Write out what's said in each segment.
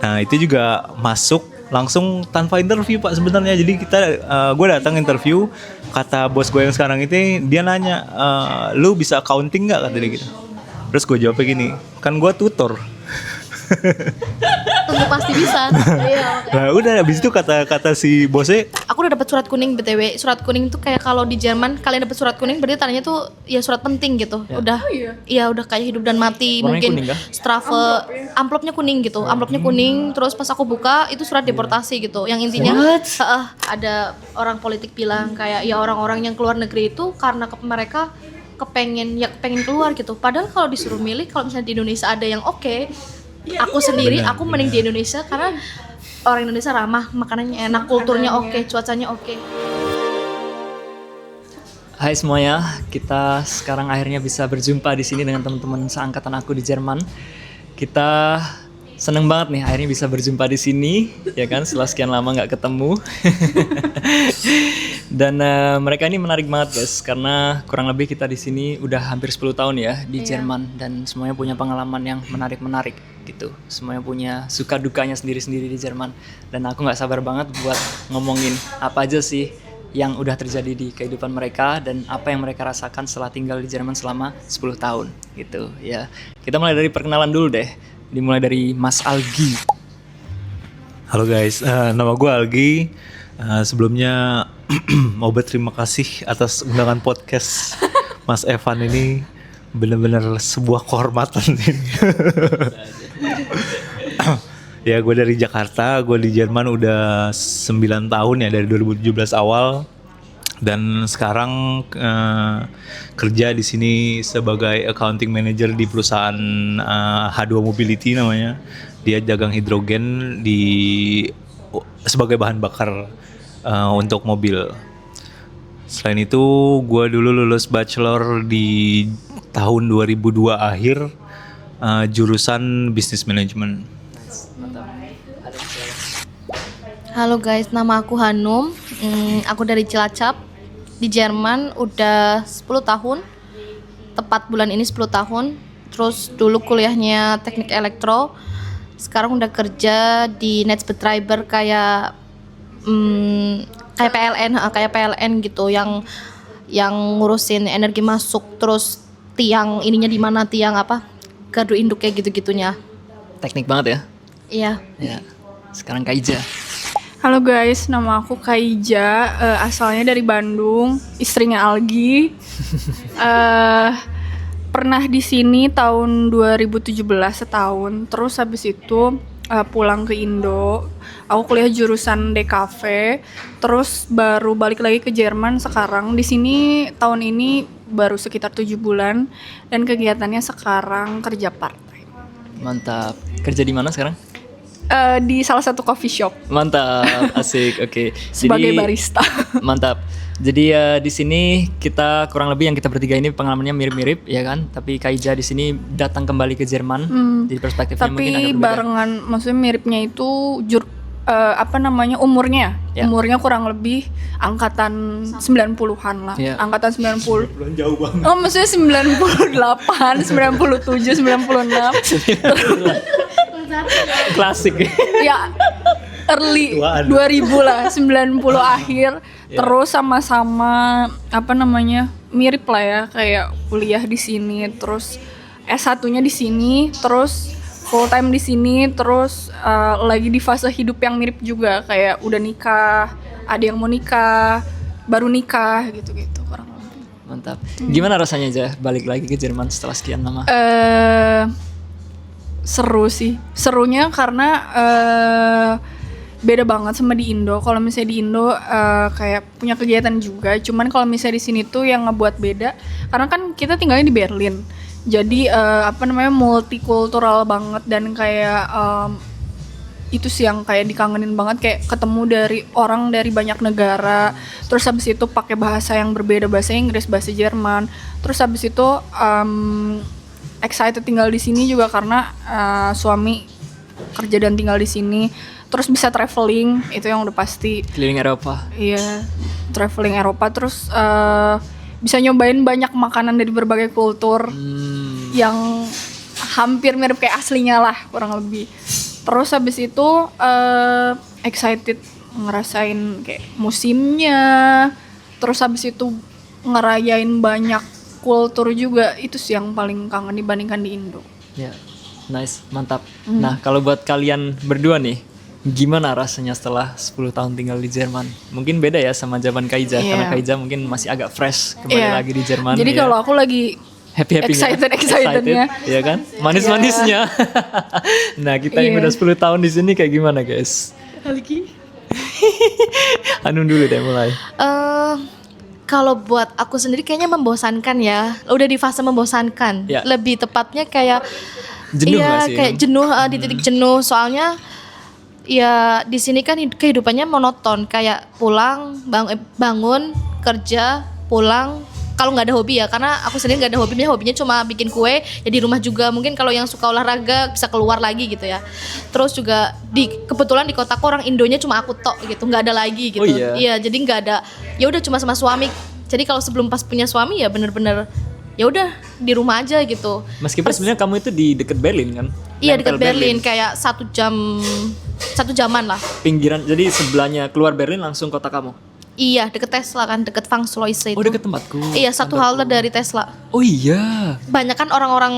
Nah itu juga masuk langsung tanpa interview Pak sebenarnya. Jadi gue datang interview, kata bos gue yang sekarang itu dia nanya, lu bisa accounting nggak kata dia gitu. Terus gue jawabnya gini, kan gue tutor. Tentu pasti bisa. Nah udah habis itu kata si bosnya, Aku udah dapat surat kuning BTW. Surat kuning tuh kayak kalau di Jerman kalian dapat surat kuning berarti tandanya tuh ya surat penting gitu. Ya. Udah iya udah kayak hidup dan mati. Warnanya mungkin kuning kah? Strafe amplopnya kuning gitu. Amplopnya kuning terus pas aku buka itu surat deportasi gitu. Yang intinya ada orang politik bilang kayak ya orang-orang yang keluar negeri itu karena mereka kepengen keluar gitu. Padahal kalau disuruh milih kalau misalnya di Indonesia ada yang oke, aku sendiri bener, aku mending di Indonesia karena orang Indonesia ramah, makanannya enak, kulturnya oke, cuacanya oke. Hai semuanya, kita sekarang akhirnya bisa berjumpa di sini dengan teman-teman seangkatan aku di Jerman. Kita seneng banget nih akhirnya bisa berjumpa di sini, ya kan? Setelah sekian lama nggak ketemu. Dan mereka ini menarik banget guys, karena kurang lebih kita di sini udah hampir 10 tahun ya di Jerman dan semuanya punya pengalaman yang menarik-menarik gitu. Semuanya punya suka dukanya sendiri-sendiri di Jerman. Dan aku nggak sabar banget buat ngomongin apa aja sih yang udah terjadi di kehidupan mereka dan apa yang mereka rasakan setelah tinggal di Jerman selama 10 tahun gitu ya. Kita mulai dari perkenalan dulu deh. Dimulai dari Mas Algi. halo guys, nama gue Algi. Sebelumnya mau berterima kasih atas undangan podcast Mas Evan ini, benar-benar sebuah kehormatan ini. Ya gue dari Jakarta, gue di Jerman udah 9 tahun ya dari 2017 awal dan sekarang kerja di sini sebagai accounting manager di perusahaan H2 Mobility namanya. Dia dagang hidrogen sebagai bahan bakar untuk mobil. Selain itu, gue dulu lulus bachelor di tahun 2002 akhir, jurusan business management. Halo guys, nama aku Hanum. Aku dari Cilacap di Jerman udah 10 tahun. Tepat bulan ini 10 tahun. Terus dulu kuliahnya teknik elektro. Sekarang udah kerja di Netzbetreiber kayak PLN gitu yang ngurusin energi masuk, terus tiang ininya di mana, tiang apa? Gardu induk kayak gitu-gitunya. Teknik banget ya. Iya. Ya. Sekarang Kaija. Halo guys, nama aku Kaija, asalnya dari Bandung, istrinya Algi. Pernah di sini tahun 2017 setahun, terus habis itu pulang ke Indo. Aku kuliah jurusan DKV, terus baru balik lagi ke Jerman sekarang. Di sini tahun ini baru sekitar 7 bulan dan kegiatannya sekarang kerja part-time. Mantap. Kerja di mana sekarang? Di salah satu coffee shop Mantap, asik. Oke. sebagai barista. Mantap. Jadi di sini kita kurang lebih yang kita bertiga ini pengalamannya mirip-mirip ya kan. Tapi Kaija di sini datang kembali ke Jerman. Jadi perspektifnya mungkin agak Tapi berbeda. barengan, maksudnya miripnya itu umurnya. Ya. Umurnya kurang lebih angkatan 90-an lah. Ya. Angkatan 90. Belum jauh banget. Oh, maksudnya 98, 97, 96. Klasik. Ya, early Tuaan. 2000 lah, 90 akhir. Terus sama-sama mirip lah ya, kayak kuliah di sini, terus S1-nya di sini, terus full time di sini, terus lagi di fase hidup yang mirip juga, kayak udah nikah, ada yang mau nikah, baru nikah gitu-gitu kurang lebih. Mantap. Gimana rasanya aja balik lagi ke Jerman setelah sekian lama? Seru sih. Serunya karena beda banget sama di Indo. Kalau misalnya di Indo kayak punya kegiatan juga. Cuman kalau misalnya di sini tuh yang ngebuat beda, karena kan kita tinggalnya di Berlin. Jadi multikultural banget dan kayak itu sih yang kayak dikangenin banget, kayak ketemu dari orang dari banyak negara. Terus habis itu pakai bahasa yang berbeda, bahasa Inggris, bahasa Jerman. Terus habis itu excited tinggal di sini juga karena suami kerja dan tinggal di sini. Terus bisa traveling, itu yang udah pasti. Keliling Eropa. Iya, traveling Eropa. Terus bisa nyobain banyak makanan dari berbagai kultur yang hampir mirip kayak aslinya lah kurang lebih. Terus habis itu excited ngerasain kayak musimnya. Terus habis itu ngerayain banyak kultur juga. Itu sih yang paling kangen dibandingkan di Indo. Ya, nice, mantap. Nah, kalau buat kalian berdua nih, gimana rasanya setelah 10 tahun tinggal di Jerman? Mungkin beda ya sama zaman Kaiza, Iya. karena Kaiza mungkin masih agak fresh kembali Iya. lagi di Jerman. Jadi ya. kalau aku lagi Happy-happynya. Excited-nya. ya kan? Manis-manisnya. Nah, kita yang Iya. udah 10 tahun di sini kayak gimana, guys? Hanum dulu deh mulai. Kalau buat aku sendiri kayaknya membosankan ya. Udah di fase membosankan. Ya. Lebih tepatnya kayak Jenuh iya, nggak sih? kayak jenuh di titik jenuh. Soalnya ya di sini kan kehidupannya monoton, kayak pulang, bangun, kerja, pulang. Kalau nggak ada hobi ya, karena aku sendiri nggak ada hobinya cuma bikin kue. Ya di rumah juga, mungkin kalau yang suka olahraga bisa keluar lagi gitu ya. Terus juga kebetulan di kotaku orang Indonya cuma aku tok gitu, nggak ada lagi gitu. Oh iya? Iya, jadi nggak ada. Ya udah cuma sama suami. Jadi kalau sebelum pas punya suami ya bener-bener ya udah di rumah aja gitu. Meskipun sebenarnya kamu itu di deket Berlin kan? Iya Nempel dekat Berlin, kayak 1 jaman lah. Pinggiran, jadi sebelahnya keluar Berlin langsung kota kamu? Iya deket Tesla kan, deket Vangsloise itu. Oh, deket tempatku. Iya, satu halte dari Tesla. Oh iya. Banyak kan orang-orang.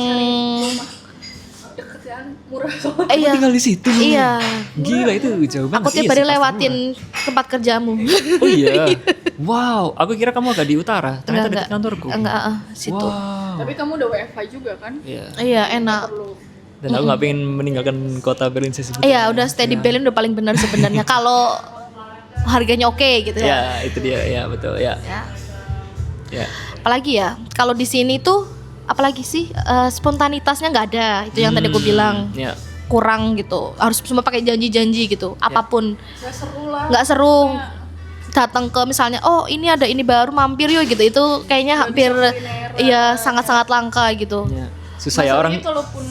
Murah Iya. Tinggal di situ. Iya. Gila, itu jauh banget. Aku tiap Iya hari sih, pasti lewatin tempat kerjamu. murah. Oh iya. Wow, aku kira kamu agak di utara. Ternyata Enggak, dekat kantorku. Enggak, situ. Wow. Tapi kamu udah WFH juga kan? Iya. Iya, enak. Dan aku nggak pengen meninggalkan kota Berlin sih sebetulnya. Iya, udah stay di Berlin udah paling benar sebenarnya. Kalau harganya oke gitu ya. Ya, itu dia. Ya, betul. Ya. Ya. Ya. Apalagi ya, kalau di sini tuh apalagi sih spontanitasnya nggak ada. Itu yang tadi aku bilang. Ya. Kurang gitu, harus cuma pakai janji-janji gitu, apapun Gak seru lah. nggak seru. Datang ke misalnya, oh ini ada ini baru mampir yuk gitu, itu kayaknya hampir iya sangat-sangat langka gitu. Ya. Susah ya orang. Masalahnya kalaupun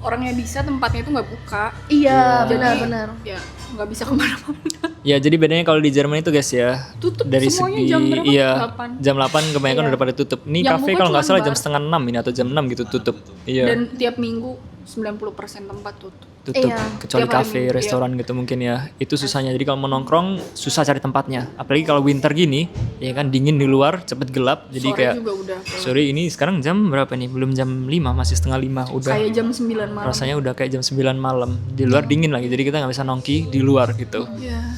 orangnya bisa, tempatnya itu nggak buka. Iya Jadi, benar-benar. Ya nggak bisa kemana-mana. Ya, jadi bedanya kalau di Jerman itu guys ya, Tutup dari semuanya segi jam berapa? iya 8. jam 8 kebanyakan Iya. udah pada tutup. Ini Yang kafe buka kalau nggak cuma salah jam bar. setengah 6 ini atau jam 6 gitu tutup. Iya. Dan tiap minggu 90% tempat tutup. Tutup Iya. kecuali Tiap hari kafe, Minggu, restoran gitu mungkin ya. Itu susahnya. Jadi kalau mau nongkrong susah cari tempatnya. Apalagi kalau winter gini, ya kan dingin di luar, cepet gelap. Jadi Sore kayak juga udah. sore ini sekarang jam berapa nih? Belum jam 5, masih setengah 5 udah. Kayak jam 9 malam. Rasanya udah kayak jam 9 malam. Di luar dingin lagi. Jadi kita nggak bisa nongki di luar gitu. Iya.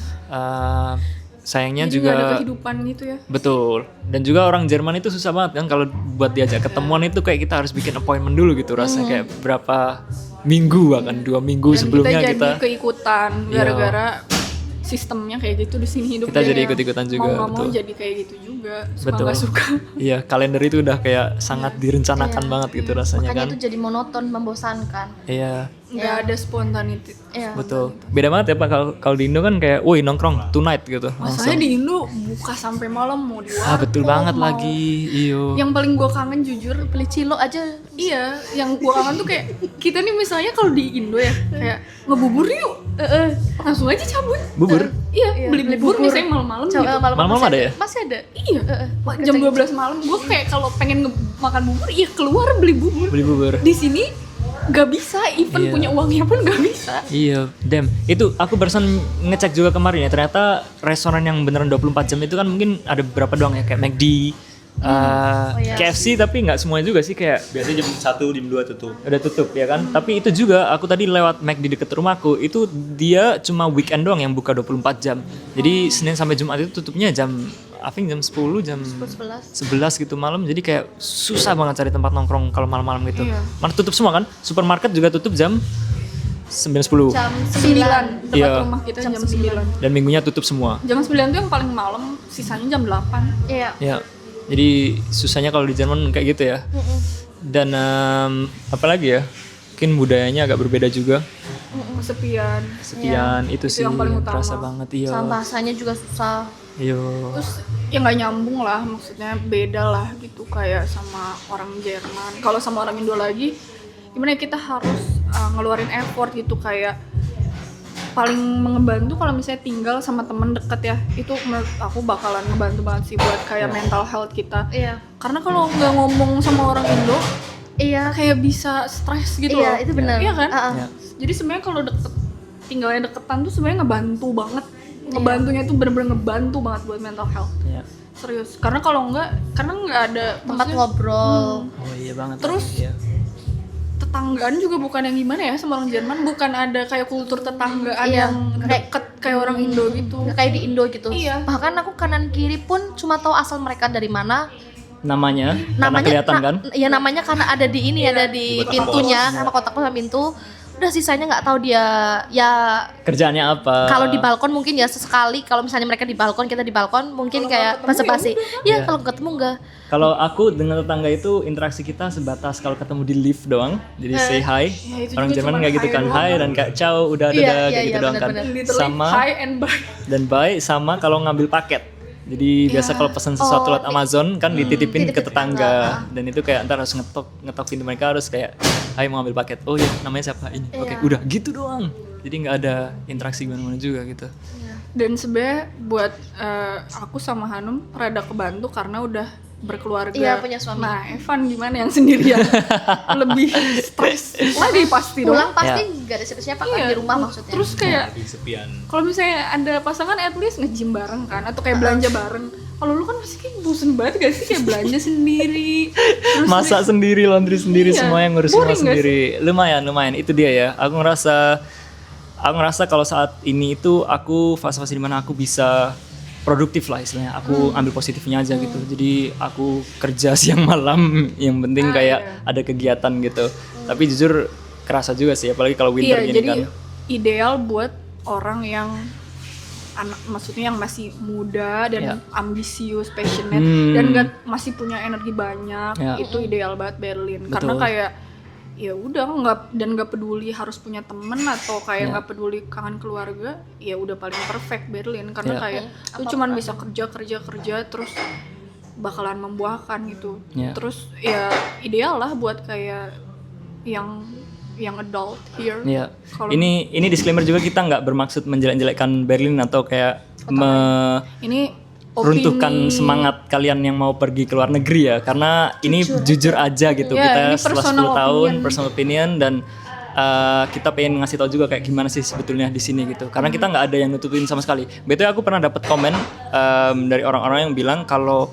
Sayangnya Jadi nggak ada juga kehidupan gitu ya. betul. Dan juga orang Jerman itu susah banget kan kalau buat diajak ketemuan itu kayak kita harus bikin appointment dulu gitu. Rasanya kayak berapa minggu bahkan 2 minggu Dan sebelumnya kita kita jadi keikutan Iya. gara-gara sistemnya kayak gitu di sini hidup. Kita jadi ikut-ikutan juga, Mau nggak mau betul. jadi kayak gitu juga. Suka Betul. nggak suka. Iya, kalender itu udah kayak sangat direncanakan Iya. banget gitu rasanya Makanya kan. itu jadi monoton, membosankan. Iya, Nggak ada spontanity. Iya. betul. Beda banget ya Pak kalau di Indo kan kayak, "Woi, nongkrong tonight" gitu. Masalahnya di Indo buka sampai malam mau di Ah, betul warkop, banget mau- lagi. Iyo. Yang paling gua kangen jujur Beli cilok aja. iya, yang gua kangen tuh kayak kita nih misalnya kalau di Indo ya kayak ngebubur yuk, langsung aja cabut. Bubur? Iya, beli bubur misalnya malam-malam gitu. Malam-malam masih ada ya? Masih ada. Iya, jam 12 malam gue kayak kalau pengen makan bubur, iya keluar beli bubur. Beli bubur. Di sini nggak bisa, even Iya. punya uangnya pun nggak bisa. Iya, damn. Itu aku barusan ngecek juga kemarin ya. Ternyata restoran yang beneran 24 jam itu kan mungkin ada beberapa doang ya, kayak McD, iya. KFC, tapi nggak semuanya juga sih, kayak Biasanya jam 1, jam 2 tutup. udah tutup ya kan. Tapi itu juga aku tadi lewat McD deket rumahku, itu dia cuma weekend doang yang buka 24 jam. Jadi Senin sampai Jumat itu tutupnya jam I think jam 10, jam 11 gitu malam. Jadi kayak susah banget cari tempat nongkrong kalau malam-malam gitu. Iya. Mana tutup semua kan? Supermarket juga tutup jam 9-10. Jam 9, 9. tempat Iya. rumah kita jam 9. Dan minggunya tutup semua. Jam 9 tuh yang paling malam, sisanya jam 8. Iya. Ya. Jadi susahnya kalau di Jerman kayak gitu ya. Dan apa lagi ya? Mungkin budayanya agak berbeda juga. Kesepian. Sekian itu Itu sih yang paling utama. terasa banget. Iya. Sama bahasanya juga susah. Iya. Terus ya nggak nyambung lah, maksudnya beda lah gitu kayak sama orang Jerman. Kalau sama orang Indo lagi, gimana ya, kita harus ngeluarin effort gitu, kayak paling ngebantu kalau misalnya tinggal sama temen deket ya, itu menurut aku bakalan ngebantu banget sih buat kayak mental health kita. Iya. Karena kalau nggak ngomong sama orang Indo, Iya. kayak bisa stres gitu Iya, loh. itu benar. Iya kan? Ya. Jadi sebenarnya kalau deket tinggalnya deketan tuh sebenarnya ngebantu banget. Ngebantunya tuh bener-bener ngebantu banget buat mental health. Iya. Serius. Karena nggak ada Tempat maksudnya, ngobrol. Oh iya banget. Terus Iya. tetanggaan juga bukan yang gimana ya sama orang Jerman, bukan ada kayak kultur tetanggaan Iya, yang deket kayak orang Indo gitu. Ya, kayak di Indo gitu. Iya. Bahkan aku kanan kiri pun cuma tahu asal mereka dari mana. Namanya karena kelihatan kan? Ya namanya karena ada di ini, ada di pintunya, sama kotak pos sama pintu. Udah sisanya nggak tahu dia ya. Kerjaannya apa? Kalau di balkon mungkin ya sesekali, kalau misalnya mereka di balkon, kita di balkon mungkin kayak basa-basi. Ya kalau ketemu enggak. Kalau aku dengan tetangga itu interaksi kita sebatas kalau ketemu di lift doang. Jadi say hi. itu Orang juga Jerman cuman kayak gitu hi kan, doang hi dan kayak ciao, udah Iya, dadah iya, kayak gitu iya, doang kan. bener-bener. Literally Sama hi and bye. dan bye sama kalau ngambil paket. Jadi biasa kalau pesan sesuatu lewat Amazon kan dititipin ke tetangga dan itu kayak ntar harus ngetok pintu mereka harus kayak, "Hai mau ambil paket." "Oh ya, namanya siapa?" "Ini." "Oke, udah gitu doang." Jadi nggak ada interaksi gimana-mana juga gitu. Dan sebenarnya buat aku sama Hanum rada kebantu karena udah berkeluarga. Iya, punya suami. Nah, Evan gimana yang sendirian? Lebih stres lagi pasti dong. Pulang pasti nggak ada siapa-siapa kan di rumah maksudnya. Terus kayak Lebih sepian. kalau misalnya ada pasangan at least nge-gym bareng kan atau kayak belanja bareng. Kalau lu kan pasti kayak bosen banget gak sih kayak belanja sendiri. Terus Masak sendiri, laundry sendiri, Iya. semuanya ngurus semua Boring nggak sendiri. Lumayan itu dia ya. Aku ngerasa kalau saat ini itu aku fase-fase dimana aku bisa produktif lah istilahnya. Aku ambil positifnya aja gitu. Jadi aku kerja siang malam, yang penting kayak ada kegiatan gitu. Tapi jujur kerasa juga sih, apalagi kalau winter iya, gini jadi kan. ideal buat orang yang maksudnya yang masih muda dan ambisius, passionate dan masih punya energi banyak. Ya. Itu ideal banget Berlin. Betul. Karena kayak ya udah nggak peduli harus punya temen atau kayak nggak peduli kangen keluarga, ya udah paling perfect Berlin karena kayak lu cuman bisa kerja terus bakalan membuahkan gitu. Terus ya ideal lah buat kayak yang adult here. Iya. Kalau- Ini disclaimer juga, kita nggak bermaksud menjelek-jelekkan Berlin atau kayak Ini runtuhkan semangat kalian yang mau pergi ke luar negeri ya, karena ini jujur aja gitu. Ya, Kita ini setelah personal 10 tahun opinion. personal opinion dan kita pengen ngasih tahu juga kayak gimana sih sebetulnya di sini gitu, karena kita nggak ada yang nutupin sama sekali. Betul, aku pernah dapat komen dari orang-orang yang bilang kalau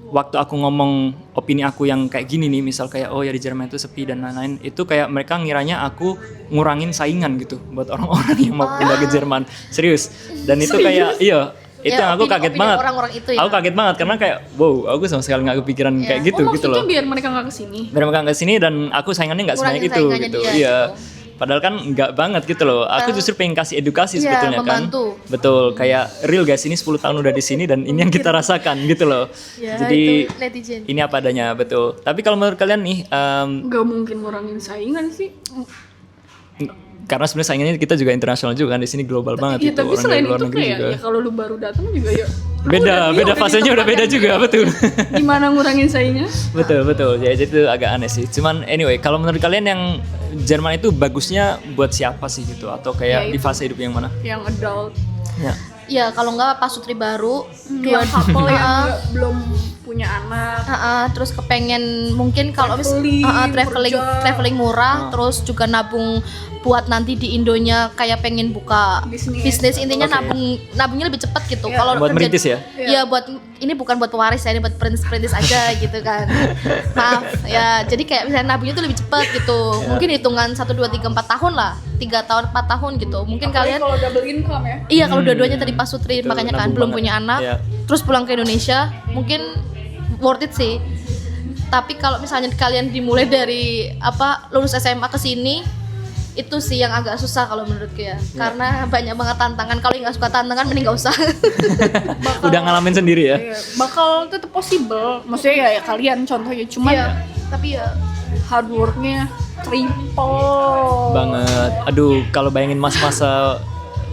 waktu aku ngomong opini aku yang kayak gini nih, misal kayak oh ya di Jerman itu sepi dan lain-lain, itu kayak mereka ngiranya aku ngurangin saingan gitu buat orang-orang yang mau pindah ke Jerman. Serius. Dan itu kayak iya, itu Ya, yang aku kaget opini banget. orang-orang itu ya. Aku kaget banget karena kayak wow, aku sama sekali nggak kepikiran kayak gitu gitu maksudnya loh. biar mereka nggak kesini. Biar mereka nggak kesini dan aku saingannya nggak sebanyak Kurangin itu saingannya gitu. dia, Iya. gitu. Padahal kan nggak banget gitu loh. Aku justru pengen kasih edukasi Iya, sebetulnya membantu. kan. Betul, kayak real guys, ini 10 tahun udah di sini dan ini yang kita rasakan gitu loh. Ya, Jadi itu netizen. ini apa adanya, betul. Tapi kalau menurut kalian nih, Nggak mungkin ngurangin saingan sih. karena sebenarnya saingannya kita juga internasional juga kan, di sini global banget Iya, itu, tapi orang selain dari luar itu negeri kayak juga. ya kalau lu baru datang juga ya Beda fasenya udah beda juga, betul. gimana ngurangin saingnya? betul ya, jadi itu agak aneh sih. Cuman anyway, kalau menurut kalian yang Jerman itu bagusnya buat siapa sih gitu, atau kayak di fase hidup yang mana? Yang adult, Ya. Ya kalau nggak pasutri baru, yang couple yang belum punya anak. terus kepengen mungkin kalau Traveling, traveling murah, terus juga nabung buat nanti di Indonya kayak pengen buka bisnis intinya nabungnya lebih cepat gitu. Kalau Buat kerja- merintis ya? Iya, buat ini bukan buat pewaris ya, ini buat perintis aja gitu kan. Maaf ya, jadi kayak misalnya nabungnya tuh lebih cepat gitu. Mungkin hitungan 1 2 3 4 tahun lah. 3 tahun 4 tahun gitu. Mungkin kalian Kalau double income ya. iya kalau dua-duanya tadi pasutri Itu makanya kan nabung belum banget. punya anak. Iya. Terus pulang ke Indonesia mungkin worth it sih. Tapi kalau misalnya kalian dimulai dari lulus SMA ke sini, itu sih yang agak susah kalau menurutku ya. Karena banyak banget tantangan. Kalau nggak suka tantangan mending nggak usah. Udah ngalamin sendiri ya? Iya, bakal tetap possible. Maksudnya ya kalian contohnya cuman Iya, tapi ya hard worknya triple Banget. Aduh, kalau bayangin masa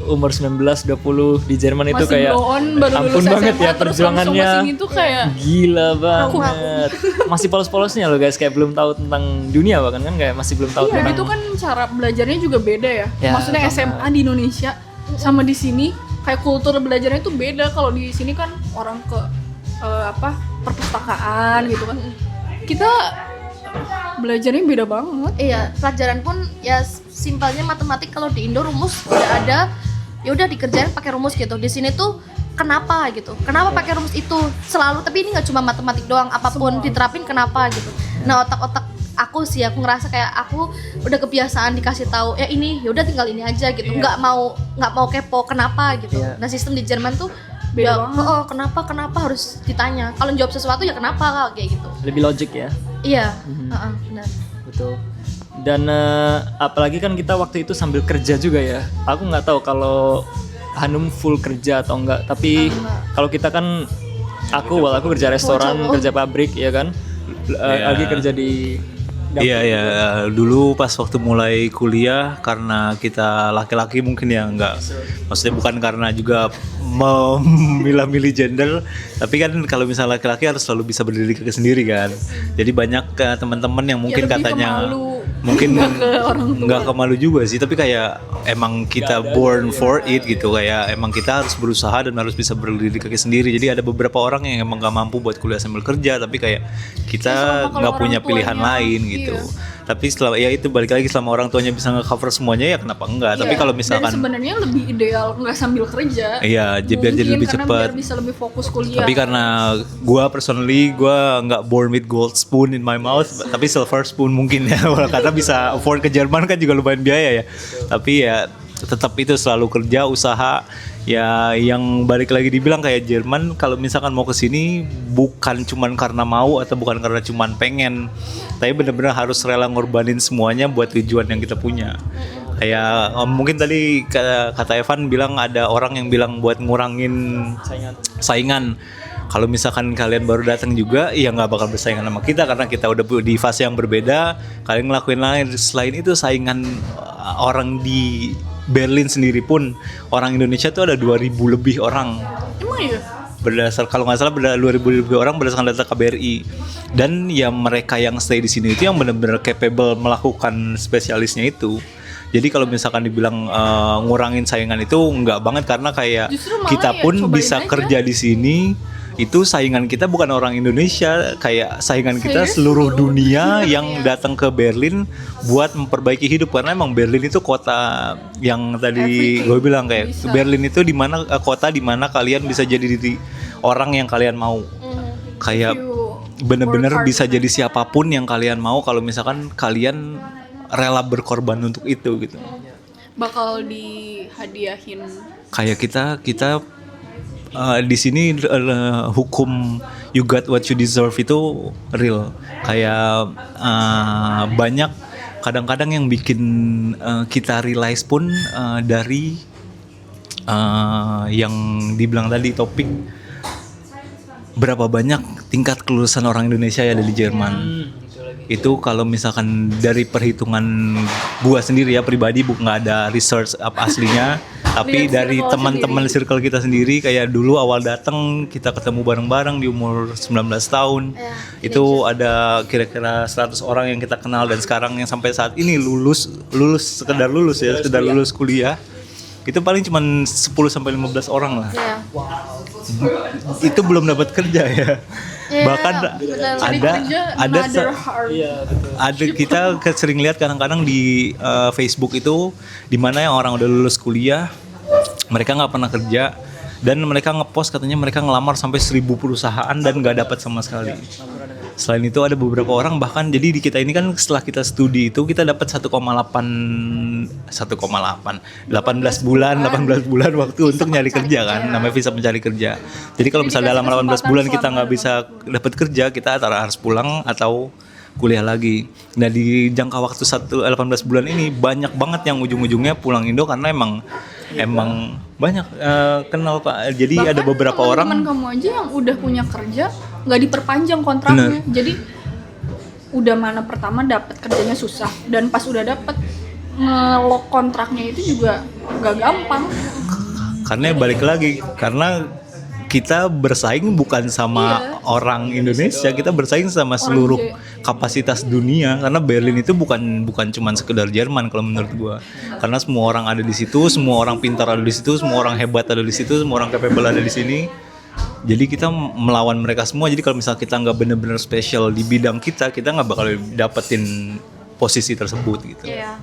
umur 19-20 di Jerman itu masih kayak blow on, baru ampun lulus banget SMA, ya terus perjuangannya. langsung kesini tuh kayak Gila banget. Masih polos-polosnya loh guys, kayak belum tahu tentang dunia bahkan kan, kayak masih belum tahu iya, tentang itu kan cara belajarnya juga beda ya. Ya, Maksudnya banget. SMA di Indonesia sama di sini kayak kultur belajarnya itu beda. Kalau di sini kan orang ke perpustakaan gitu kan. Kita Belajarnya beda banget. Iya, pelajaran pun ya simpelnya matematik. Kalau di Indo rumus udah ada, ya udah dikerjain pakai rumus gitu. Di sini tuh kenapa gitu? Kenapa pakai rumus itu selalu? Tapi ini nggak cuma matematik doang, apapun diterapin kenapa gitu. Nah, otak-otak aku sih, aku ngerasa kayak aku udah kebiasaan dikasih tahu ya ini, ya udah tinggal ini aja gitu. Nggak mau kepo kenapa gitu. Nah, sistem di Jerman tuh Beda ya, kenapa harus ditanya. Kalau jawab sesuatu ya kenapa kayak gitu. Lebih logik ya. Iya, benar. Betul. Dan apalagi kan kita waktu itu sambil kerja juga ya. Aku nggak tahu kalau Hanum full kerja atau enggak. Tapi kalau kita kan aku kerja restoran, kerja pabrik ya kan. Lagi kerja di dapur. Iya, dulu pas waktu mulai kuliah karena kita laki-laki mungkin ya maksudnya bukan karena juga memilah-milih gender, tapi kan kalau misalnya laki-laki harus selalu bisa berdiri kaki sendiri kan. Jadi banyak teman-teman yang mungkin lebih katanya kemalu. mungkin Nggak ke orang tua. nggak kemalu juga sih, tapi kayak emang kita born for it gitu, kayak emang kita harus berusaha dan harus bisa berdiri kaki sendiri. Jadi ada beberapa orang yang emang nggak mampu buat kuliah sambil kerja, tapi kayak kita sama kalau nggak punya orang pilihan tuanya, lain gitu. iya. Tapi setelah ya itu balik lagi, selama orang tuanya bisa nge-cover semuanya ya kenapa enggak. Tapi Iya, kalau dan misalkan sebenarnya lebih ideal nggak sambil kerja. iya, biar jadi lebih karena cepat. biar bisa lebih fokus kuliah. Tapi karena gua personally nggak born with gold spoon in my mouth, tapi silver spoon mungkin ya. Karena bisa afford ke Jerman kan juga lumayan biaya ya. Tapi ya tetap itu selalu kerja, usaha. Ya yang balik lagi dibilang kayak Jerman kalau misalkan mau ke sini bukan cuman karena mau atau bukan karena cuman pengen, tapi benar-benar harus rela ngorbanin semuanya buat tujuan yang kita punya. Kayak mungkin tadi kata Evan bilang ada orang yang bilang buat ngurangin saingan. Kalau misalkan kalian baru datang juga, ya nggak bakal bersaingan sama kita karena kita udah di fase yang berbeda. Kalian ngelakuin lain. Selain itu saingan orang di Berlin sendiri pun, orang Indonesia tuh ada 2.000 lebih orang. Emang ya? Berdasar kalau nggak salah 2.000 lebih orang berdasarkan data KBRI. Dan ya mereka yang stay di sini itu yang benar-benar capable melakukan spesialisnya itu. Jadi kalau misalkan dibilang ngurangin saingan itu nggak banget, karena kayak Justru malah kita ya pun cobain bisa aja. kerja di sini. Itu saingan kita bukan orang Indonesia, kayak saingan kita Serius? seluruh dunia Iya. yang datang ke Berlin buat memperbaiki hidup, karena emang Berlin itu kota yang tadi Everything gue bilang kayak bisa. Berlin itu kota di mana kalian bisa jadi diri orang yang kalian mau. Kayak You bener-bener work hard bisa for jadi siapapun yang kalian mau kalau misalkan kalian rela berkorban untuk itu gitu. bakal dihadiahin. Kayak kita di sini hukum you got what you deserve itu real. Kayak banyak kadang-kadang yang bikin kita realize pun dari yang dibilang tadi topik, berapa banyak tingkat kelulusan orang Indonesia yang ada di Jerman. Itu kalau misalkan dari perhitungan gua sendiri ya pribadi, nggak ada research aslinya, tapi Lihat dari circle teman-teman sendiri. circle kita sendiri, kayak dulu awal datang kita ketemu bareng-bareng di umur 19 tahun. Itu ada kira-kira 100 orang yang kita kenal, dan sekarang yang sampai saat ini lulus sekedar lulus ya, sekedar lulus kuliah. Itu paling cuma 10 sampai 15 orang lah. Iya. Itu belum dapat kerja ya. Iya, Bahkan benar. Cari kerja another hard. ada kita sering lihat kadang-kadang di Facebook itu, di mana yang orang udah lulus kuliah, mereka nggak pernah kerja, dan mereka ngepost katanya mereka ngelamar sampai 1.000 perusahaan dan nggak dapat sama sekali. Selain itu ada beberapa orang bahkan, jadi di kita ini kan setelah kita studi itu kita dapat 18 bulan waktu untuk nyari kerja kan, namanya visa mencari kerja. Jadi kalau misalnya dalam 18 bulan kita nggak bisa dapat kerja, kita antara harus pulang atau kuliah lagi. Nah di jangka waktu 18 bulan ini banyak banget yang ujung-ujungnya pulang Indo karena emang banyak kenal Pak. Jadi Bahkan ada beberapa orang. teman kamu aja yang udah punya kerja nggak diperpanjang kontraknya. Jadi udah mana pertama dapat kerjanya susah, dan pas udah dapat nge-lock kontraknya itu juga nggak gampang. Karena balik lagi, karena kita bersaing bukan sama orang Indonesia, kita bersaing sama seluruh kapasitas dunia. Karena Berlin itu bukan cuman sekedar Jerman kalau menurut gua. Karena semua orang ada di situ, semua orang pintar ada di situ, semua orang hebat ada di situ, semua orang capable ada di sini. Jadi kita melawan mereka semua. Jadi kalau misalnya kita nggak bener-bener spesial di bidang kita nggak bakal dapetin posisi tersebut gitu. Iya.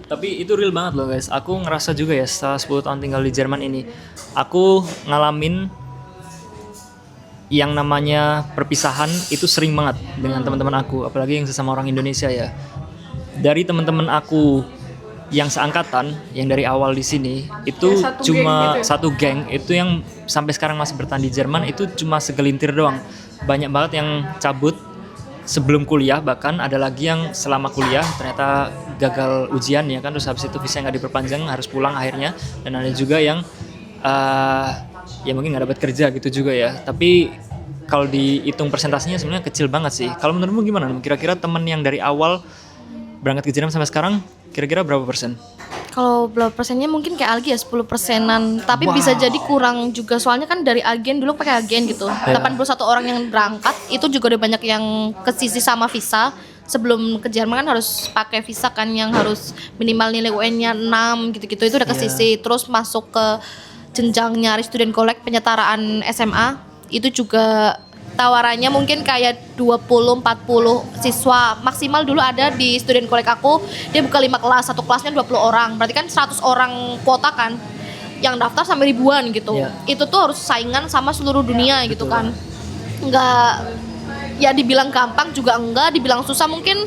Tapi itu real banget loh guys. Aku ngerasa juga ya setelah 10 tahun tinggal di Jerman ini, aku ngalamin yang namanya perpisahan itu sering banget dengan teman-teman aku, apalagi yang sesama orang Indonesia ya. Dari teman-teman aku yang seangkatan, yang dari awal di sini itu Ya, satu cuma geng gitu ya? satu geng itu yang sampai sekarang masih bertahan di Jerman, itu cuma segelintir doang. Banyak banget yang cabut sebelum kuliah, bahkan ada lagi yang selama kuliah ternyata gagal ujian ya kan, terus habis itu visa nggak diperpanjang harus pulang akhirnya. Dan ada juga yang ya mungkin nggak dapat kerja gitu juga ya. Tapi kalau dihitung persentasenya sebenarnya kecil banget sih. Kalau menurutmu gimana? Kira-kira teman yang dari awal berangkat ke Jerman sampai sekarang kira-kira berapa persen? Kalau berapa persennya mungkin kayak Algi ya 10%-an. Tapi bisa jadi kurang juga, soalnya kan dari agen dulu pakai agen gitu. 81 orang yang berangkat itu juga udah banyak yang kesisi sama visa. Sebelum ke Jerman kan harus pakai visa kan, yang harus minimal nilai UN-nya 6 gitu-gitu, itu udah kesisi. Terus masuk ke jenjang nyari student collect penyetaraan SMA, itu juga tawarannya mungkin kayak 20-40 siswa maksimal dulu ada di student collect aku. Dia buka 5 kelas, satu kelasnya 20 orang, berarti kan 100 orang kuota kan, yang daftar sampai ribuan gitu. Itu tuh harus saingan sama seluruh dunia gitu kan. Enggak, ya dibilang gampang juga enggak, dibilang susah mungkin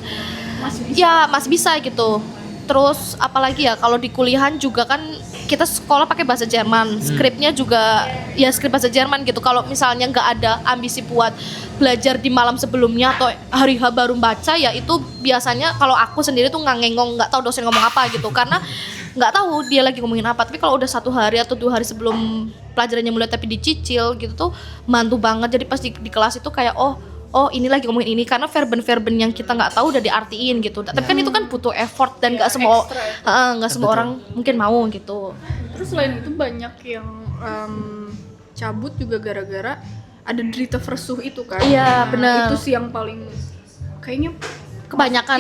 masih bisa gitu. Terus apalagi ya, kalau di kuliahan juga kan kita sekolah pakai bahasa Jerman, skripnya juga ya skrip bahasa Jerman gitu. Kalau misalnya nggak ada ambisi buat belajar di malam sebelumnya atau hari H baru baca, ya itu biasanya kalau aku sendiri tuh ngangengong, nggak tahu dosen ngomong apa gitu, karena nggak tahu dia lagi ngomongin apa. Tapi kalau udah 1 hari atau 2 hari sebelum pelajarannya mulai tapi dicicil gitu tuh mantu banget. Jadi pas di kelas itu kayak oh ini lagi ngomongin ini, karena verben yang kita nggak tahu udah diartiin gitu. Tapi kan itu kan butuh effort dan nggak semua orang mungkin mau gitu. Terus selain itu banyak yang cabut juga gara-gara ada derita versuh itu kan. Iya, benar. Itu sih yang paling kayaknya Kebanyakan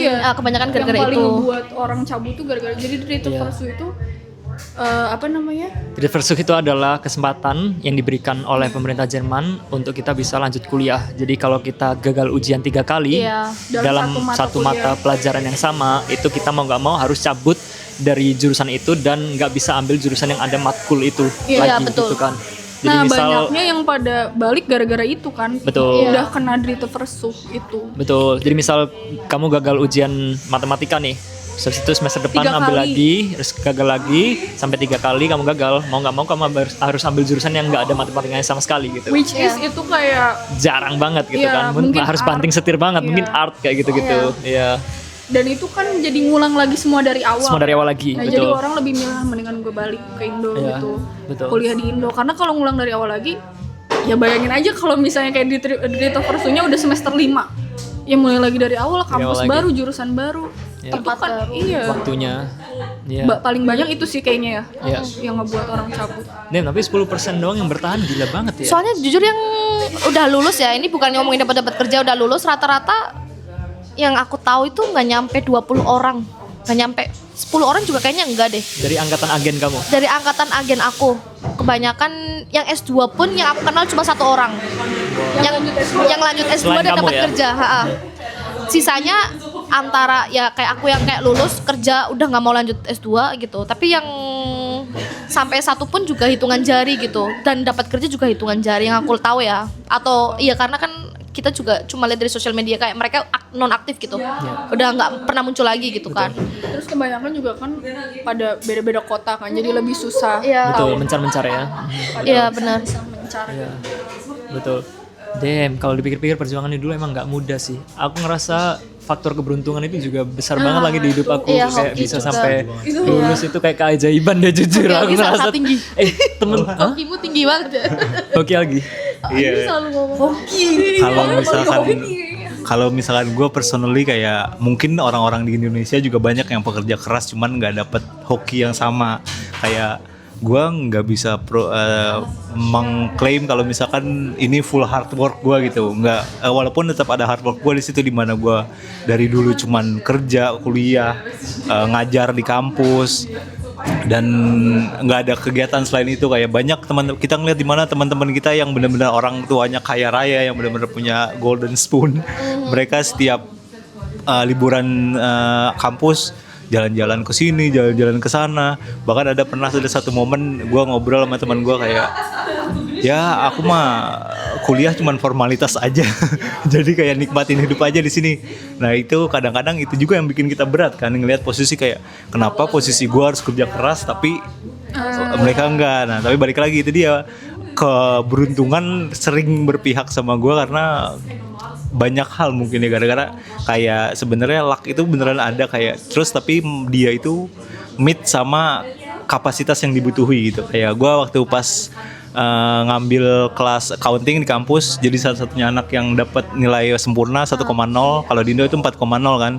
gara-gara yang paling itu. ngebuat orang cabut tuh gara-gara jadi derita versuh itu Jadi versuch itu adalah kesempatan yang diberikan oleh pemerintah Jerman untuk kita bisa lanjut kuliah. Jadi kalau kita gagal ujian 3 kali dalam satu mata pelajaran yang sama, itu kita mau nggak mau harus cabut dari jurusan itu dan nggak bisa ambil jurusan yang ada matkul itu lagi betul. gitu kan. Jadi nah misal, banyaknya yang pada balik gara-gara itu kan. Betul. Udah kena derita versuch itu. Betul. Jadi misal kamu gagal ujian matematika nih, terus itu semester depan 3 ambil kali. lagi, terus gagal lagi sampai 3 kali kamu gagal, mau nggak mau kamu harus ambil jurusan yang nggak ada matematikanya sama sekali gitu. Which is itu kayak Jarang banget gitu Iya, kan, mungkin harus art. banting setir banget, mungkin art kayak gitu-gitu. Iya. dan itu kan jadi ngulang lagi semua dari awal. Semua dari awal lagi, Nah, betul. jadi orang lebih milih mendingan gue balik ke Indo Iya, gitu. betul. Kuliah di Indo, karena kalau ngulang dari awal lagi ya bayangin aja kalau misalnya kayak di derita versuhnya udah semester 5. Ya mulai lagi dari awal, kampus awal lagi. baru, jurusan baru. Iya. Itu kan iya. Waktunya. Iya. Paling banyak itu sih kayaknya ya. Iya. Yang ngebuat orang cabut. Tapi 10% doang yang bertahan, gila banget ya. Soalnya jujur yang udah lulus ya, ini bukan ngomongin dapat kerja, udah lulus rata-rata yang aku tahu itu nggak nyampe 20 orang, nggak nyampe 10 orang juga kayaknya enggak deh. Dari angkatan agen kamu. Dari angkatan agen aku, kebanyakan yang S2 pun yang aku kenal cuma 1 orang. Yang lanjut S2 Selain dan kamu dapat ya? kerja. Sisanya antara ya kayak aku yang kayak lulus kerja udah nggak mau lanjut S2 gitu. Tapi yang sampai 1 pun juga hitungan jari gitu, dan dapat kerja juga hitungan jari yang aku tahu ya. Atau iya karena kan kita juga cuma lihat dari sosial media kayak mereka non aktif gitu. Udah nggak pernah muncul lagi gitu kan. Terus kebanyakan juga kan pada beda-beda kota kan, jadi lebih susah. Iya. Betul, mencar-mencar ya. Iya benar. Mencari. Iya. Betul. Damn, kalau dipikir-pikir perjuangannya dulu emang nggak mudah sih. Aku ngerasa faktor keberuntungan itu juga besar banget lagi di hidup aku. Iya, Kayak hoki bisa juga. sampai lulus itu kayak keajaiban deh jujur. Hoki Aku salah ngerasa satu tinggi. temen, hah? Hokimu tinggi banget ya. Hoki lagi. Iya. Selalu ngomong Kalau misalkan gue personally kayak mungkin orang-orang di Indonesia juga banyak yang pekerja keras cuman nggak dapet hoki yang sama. Kayak gue nggak bisa mengklaim kalau misalkan ini full hard work gue gitu. Nggak, walaupun tetap ada hard work gue di situ, di mana gue dari dulu cuman kerja, kuliah, ngajar di kampus. dan nggak ada kegiatan selain itu. Kayak banyak teman kita ngeliat di mana teman-teman kita yang benar-benar orang tuanya kaya raya, yang benar-benar punya golden spoon. Mereka setiap liburan kampus jalan-jalan ke sini, jalan-jalan ke sana. Bahkan pernah ada satu momen gue ngobrol sama teman gue kayak, ya aku mah kuliah cuman formalitas aja. Jadi kayak nikmatin hidup aja di sini. Nah itu kadang-kadang itu juga yang bikin kita berat kan, ngelihat posisi kayak kenapa posisi gue harus kerja keras tapi mereka enggak. Nah tapi balik lagi itu dia, keberuntungan sering berpihak sama gue karena banyak hal mungkin ya, gara-gara kayak sebenarnya luck itu beneran ada kayak terus, tapi dia itu meet sama kapasitas yang dibutuhi gitu. Kayak gue waktu pas ngambil kelas accounting di kampus, jadi satu-satunya anak yang dapat nilai sempurna 1,0. Kalau di Indo itu 4,0 kan.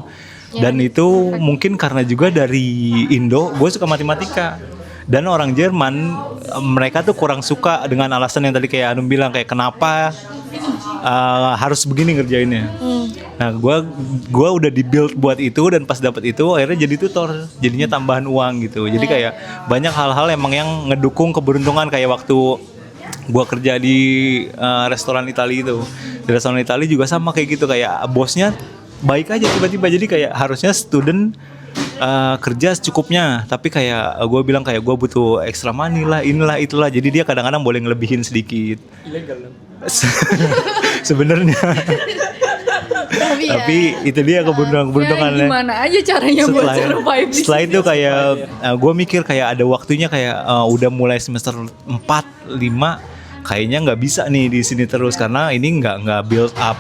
Dan itu mungkin karena juga dari Indo gue suka matematika. Dan orang Jerman mereka tuh kurang suka dengan alasan yang tadi kayak Anum bilang, kayak kenapa harus begini ngerjainnya. Nah gue udah di-build buat itu, dan pas dapet itu akhirnya jadi tutor, jadinya tambahan uang gitu. Jadi kayak banyak hal-hal emang yang ngedukung keberuntungan. Kayak waktu gue kerja di restoran Itali itu, di restoran Itali juga sama kayak gitu, kayak bosnya baik aja tiba-tiba. Jadi kayak harusnya student kerja secukupnya, tapi kayak gue bilang kayak gue butuh extra money lah, inilah itulah. Jadi dia kadang-kadang boleh ngelebihin sedikit. Ilegal dong. Sebenarnya. Tapi itu dia keberuntungannya. Gimana aja caranya buat survive di setelah itu kayak gue mikir kayak ada waktunya kayak udah mulai semester 4, 5 kayaknya nggak bisa nih di sini terus, karena ini nggak build up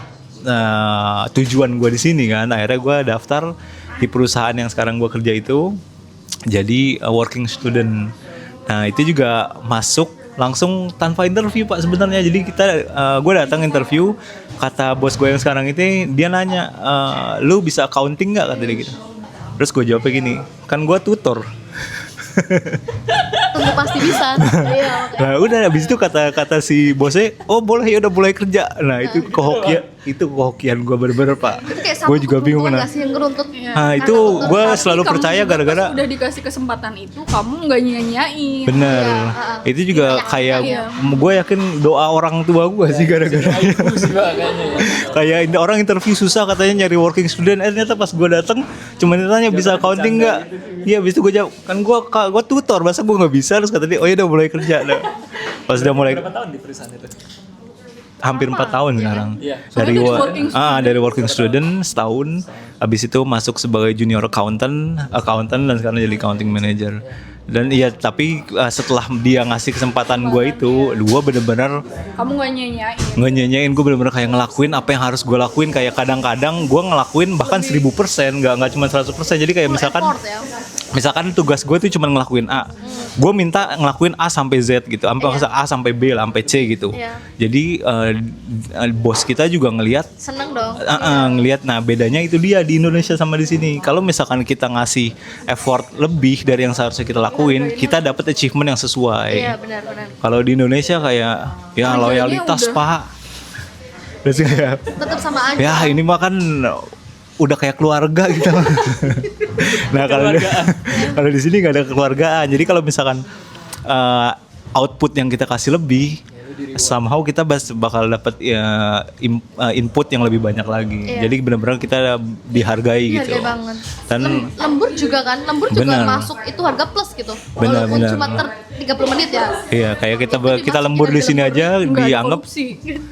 tujuan gue di sini kan. Akhirnya gue daftar di perusahaan yang sekarang gue kerja itu jadi working student. Nah itu juga masuk langsung tanpa interview Pak sebenarnya. Jadi gue datang interview, kata bos gue yang sekarang itu, dia nanya, lu bisa accounting nggak, kata dia gitu. Terus gue jawabnya gini, kan gue tutor. Tentu pasti bisa. Iya, Nah udah habis itu kata si bosnya, oh boleh ya udah mulai kerja. Nah itu kehokian gue bener-bener Pak. itu kayak Gue juga bingung kan kenapa. yang ngeruntut. Nah itu gue selalu Kamu percaya juga gara-gara pas udah dikasih kesempatan itu kamu nggak nyanyain. bener. Itu juga kayak gue yakin doa orang tua gue sih gara-gara. Kayak orang interview susah katanya nyari working student, ternyata pas gue datang cuma ditanya bisa accounting nggak? Iya, habis itu gue jawab kan gue tutor, masa gue nggak bisa. Terus kata dia, oh ya udah mulai kerja dah. Pas udah mulai Berapa tahun di perusahaan itu? hampir 4 tahun sekarang. Iya. Dari working student setahun, habis itu masuk sebagai junior accountant dan sekarang jadi accounting manager. Dan iya, tapi setelah dia ngasih kesempatan gue itu, gue bener-bener Kamu nggak nyanyain. nyanyain, gue bener-bener kayak ngelakuin apa yang harus gue lakuin. Kayak kadang-kadang gue ngelakuin bahkan 1000%, nggak cuma 100%. Jadi kayak misalkan tugas gue tuh cuma ngelakuin A, gue minta ngelakuin A sampai Z gitu, sampai A sampai B lah, sampai C gitu. Jadi bos kita juga ngelihat, Seneng dong. ngelihat. Nah bedanya itu dia di Indonesia sama di sini. Kalau misalkan kita ngasih effort lebih dari yang seharusnya kita lakuin, kita dapat achievement yang sesuai. Iya benar-benar. Kalau di Indonesia kayak ya loyalitas Pak, terus kayak Tetap sama aja. ya ini mah kan udah kayak keluarga gitu. Nah kalau di sini nggak ada kekeluargaan. Jadi kalau misalkan output yang kita kasih lebih, somehow kita bakal dapat input yang lebih banyak lagi. Jadi benar-benar kita dihargai gitu. Hargai banget. Dan Lembur juga kan, lembur juga Benar. masuk itu harga plus gitu. Benar, Walaupun benar. cuma 30 menit ya. iya, kayak kita dimasuk, lembur kita di sini aja Nggak ada dianggap korupsi.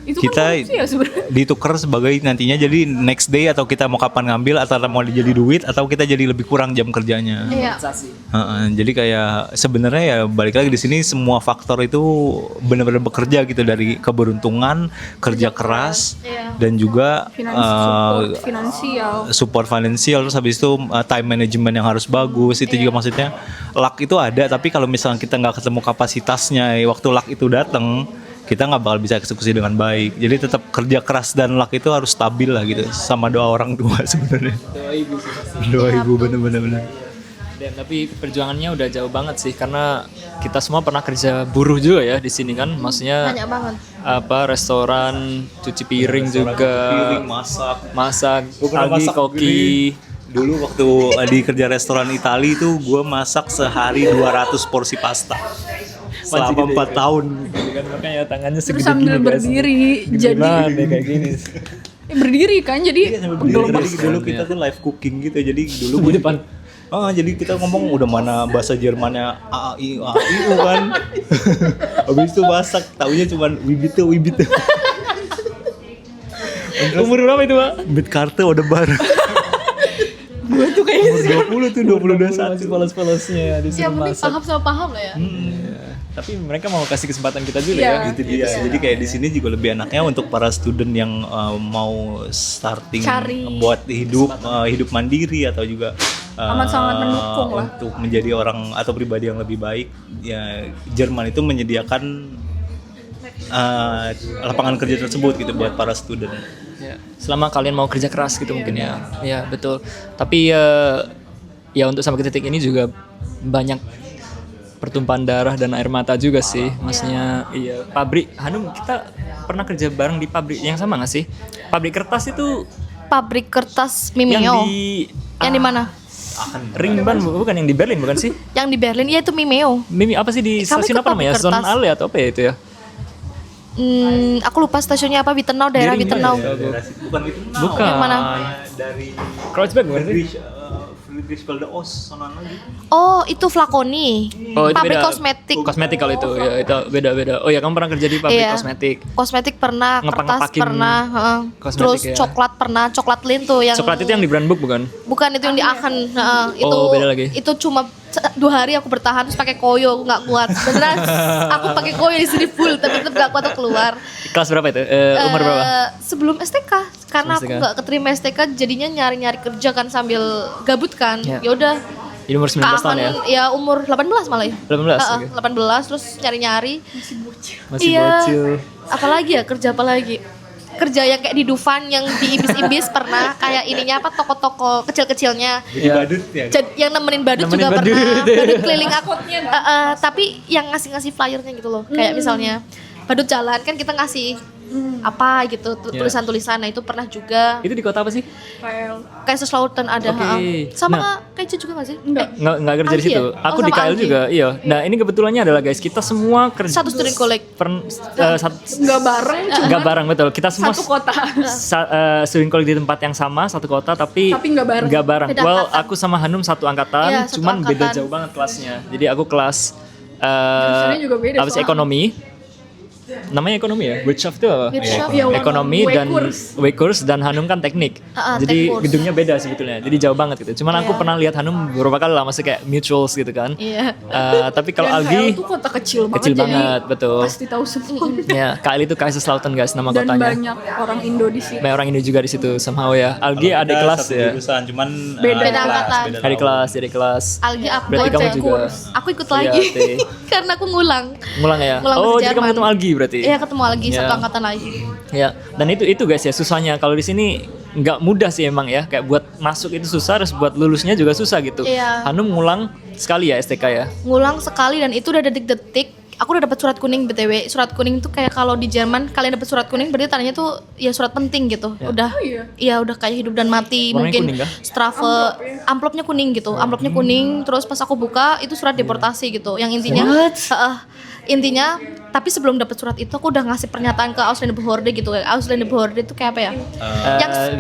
Itu kita kan korupsi ya sebenarnya. ditukar sebagai nantinya jadi next day, atau kita mau kapan ngambil, atau mau jadi duit, atau kita jadi lebih kurang jam kerjanya. Iya. Jadi kayak sebenarnya ya balik lagi di sini semua faktor itu benar-benar bekerja gitu, dari keberuntungan, kerja keras, dan juga support finansial. Terus habis itu time management yang harus bagus. Itu juga maksudnya luck itu ada, tapi kalau misalnya kita nggak ketemu kapasitasnya waktu luck itu datang, kita nggak bakal bisa eksekusi dengan baik. Jadi tetap kerja keras dan luck itu harus stabil lah gitu, sama doa orang tua sebenarnya. Doa ibu sih pasti. Doa ibu bener-bener. Dan tapi perjuangannya udah jauh banget sih, karena kita semua pernah kerja buruh juga ya di sini kan. Maksudnya Banyak banget. restoran, cuci piring juga, Piring, masak. masak, Gua pernah pagi masak koki, Dulu waktu di kerja restoran Itali itu gue masak sehari 200 porsi pasta selama 4 tahun. Kan makanya tangannya Terus segede sambil gini, guys. berdiri, jadi Gimana nih kayak gini? berdiri kan, jadi Jadi dulu kita tuh live cooking gitu. Jadi dulu Di depan. jadi kita ngomong udah mana bahasa Jermannya A I U kan. Habis itu masak, taunya cuman wibite. Umur berapa itu, Pak? Bit karte udah bar. gue tuh kayak Umur 20 tuh 21. Masih polos-polosnya disuruh yang penting masak. paham sama paham lah ya. Tapi mereka mau kasih kesempatan kita juga Iya. ya. Itu dia. Jadi kayak di sini juga lebih enaknya untuk para student yang mau starting Cari. buat hidup mandiri atau juga Amat sangat mendukung lah. untuk menjadi orang atau pribadi yang lebih baik. Ya Jerman itu menyediakan lapangan kerja tersebut gitu buat para student. Ya, selama kalian mau kerja keras gitu mungkin ya. Ya, betul. Tapi ya untuk sampai ke titik ini juga banyak pertumpahan darah dan air mata juga sih. Maksudnya iya, pabrik Hanum kita pernah kerja bareng di pabrik yang sama nggak sih? Pabrik kertas itu Pabrik kertas yang Mimeo. di Yang di mana? Ringban bukan yang di Berlin bukan sih? Yang di Berlin ya itu Mimeo. Mimi apa sih di Kami stasiun ke apa namanya? pabrik Zon kertas. Ale atau apa ya itu ya? Aku lupa stasiunnya apa, Wittenau, daerah Wittenau. Bukan itu. Bukan. Yang mana? Dari Kreuzberg bukan sih? Friedrichsfelde Ost sono lagi. Oh, itu Flaconi. Oh, itu Pabrik beda. kosmetik. Kosmetik kalau itu ya itu beda-beda. Oh ya kamu pernah kerja di pabrik Iya. kosmetik. Kosmetik pernah, kertas Ngepak-ngepakin pernah, heeh. kosmetik Terus ya. coklat pernah, coklat lin tuh yang Coklat itu yang di Brandbook bukan? bukan itu yang di Aachen, heeh. Itu Oh, beda lagi. Itu cuma 2 hari aku bertahan terus pakai koyo, aku nggak kuat. Beneran, aku pakai koyo di sini full tapi tetap nggak kuat aku keluar. Kelas berapa itu? Umur berapa? Sebelum STK, karena aku STK. nggak keterima STK, jadinya nyari-nyari kerja kan sambil gabut kan. Ya. Ya udah, Jadi umur 19 tahun ya? ya umur 18 malah ya. 18, Heeh, oke. 18 terus nyari-nyari. Masih Iya. bocil. Apalagi ya, kerja apa lagi? Kerja yang kayak di Dufan yang di ibis-ibis pernah, kayak ininya apa, toko-toko kecil-kecilnya. Jadi Iya. badut ya. Yang nemenin badut Nemenin juga badut. pernah. Badut keliling aku. Tapi yang ngasih-ngasih flyernya gitu loh. Kayak misalnya badut jalan kan kita ngasih apa gitu Iya. tulisan-tulisan. Nah itu pernah juga. Itu di kota apa sih? kayak Kayak Seslauten ada. Oke. heeh. Sama Nah. kayak juga gak sih? Enggak. Nggak kerja di Algi situ. ya? Aku Oh, di sama KL Algi. juga, iya. Nah ini kebetulannya adalah guys, kita semua kerja Satu student collect. nggak bareng, cuma nggak bareng betul. Kita semua satu kota. student college di tempat yang sama, satu kota, tapi Nggak bareng. Nggak bareng. Beda Well, angkatan. aku sama Hanum satu angkatan, Iya, satu cuman beda angkatan. jauh banget kelasnya. Jadi aku kelas Jurusannya juga beda apa sih, soalnya. ekonomi. Namanya ekonomi ya? Wirtschaft itu apa? Wirtschaft. Ya, Ekonomi dan Weikurs. Weikurs dan Hanum kan teknik. Jadi Teknik. gedungnya beda sebetulnya. Jadi jauh banget gitu. Cuman aku Iya. pernah lihat Hanum beberapa kali lah, maksudnya kayak mutuals gitu kan. Iya. Tapi kalau Dan KL Algi tuh kota kecil banget. kecil jadi banget, betul. Pasti tahu semua. Ya, KL itu Kaiserslautern guys nama Dan kotanya. banyak orang Indo di sini. Banyak orang ini juga di situ somehow ya. Algi Kalau ada kita kelas satu ya. Jurusan, cuman Beda kelas, angkatan. beda Ada tahun. kelas, jadi kelas. Algi aku Berarti kamu aja. juga Aku ikut lagi. Iya, Teh. Karena aku ngulang. Ngulang ya? Ngulang Oh, bahasa jadi kamu Jerman. ketemu Algi berarti? Iya, ketemu lagi Iya. satu angkatan lagi. Ya, dan itu guys ya susahnya kalau di sini nggak mudah sih emang ya. Kayak buat masuk itu susah, terus buat lulusnya juga susah gitu. Iya. Hanum ngulang sekali ya STK ya. Ngulang sekali dan itu udah detik-detik. Aku udah dapat surat kuning BTW. Surat kuning tuh kayak kalau di Jerman kalian dapat surat kuning berarti tandanya tuh ya surat penting gitu. Ya. Udah. Oh, iya. Iya, udah kayak hidup dan mati. Warnanya Mungkin kuning kah? strafe amplopnya kuning gitu. Amplopnya kuning terus pas aku buka itu surat deportasi gitu. Yang intinya intinya tapi sebelum dapat surat itu aku udah ngasih pernyataan ke Ausländerbehörde gitu. Ausländerbehörde itu kayak apa ya?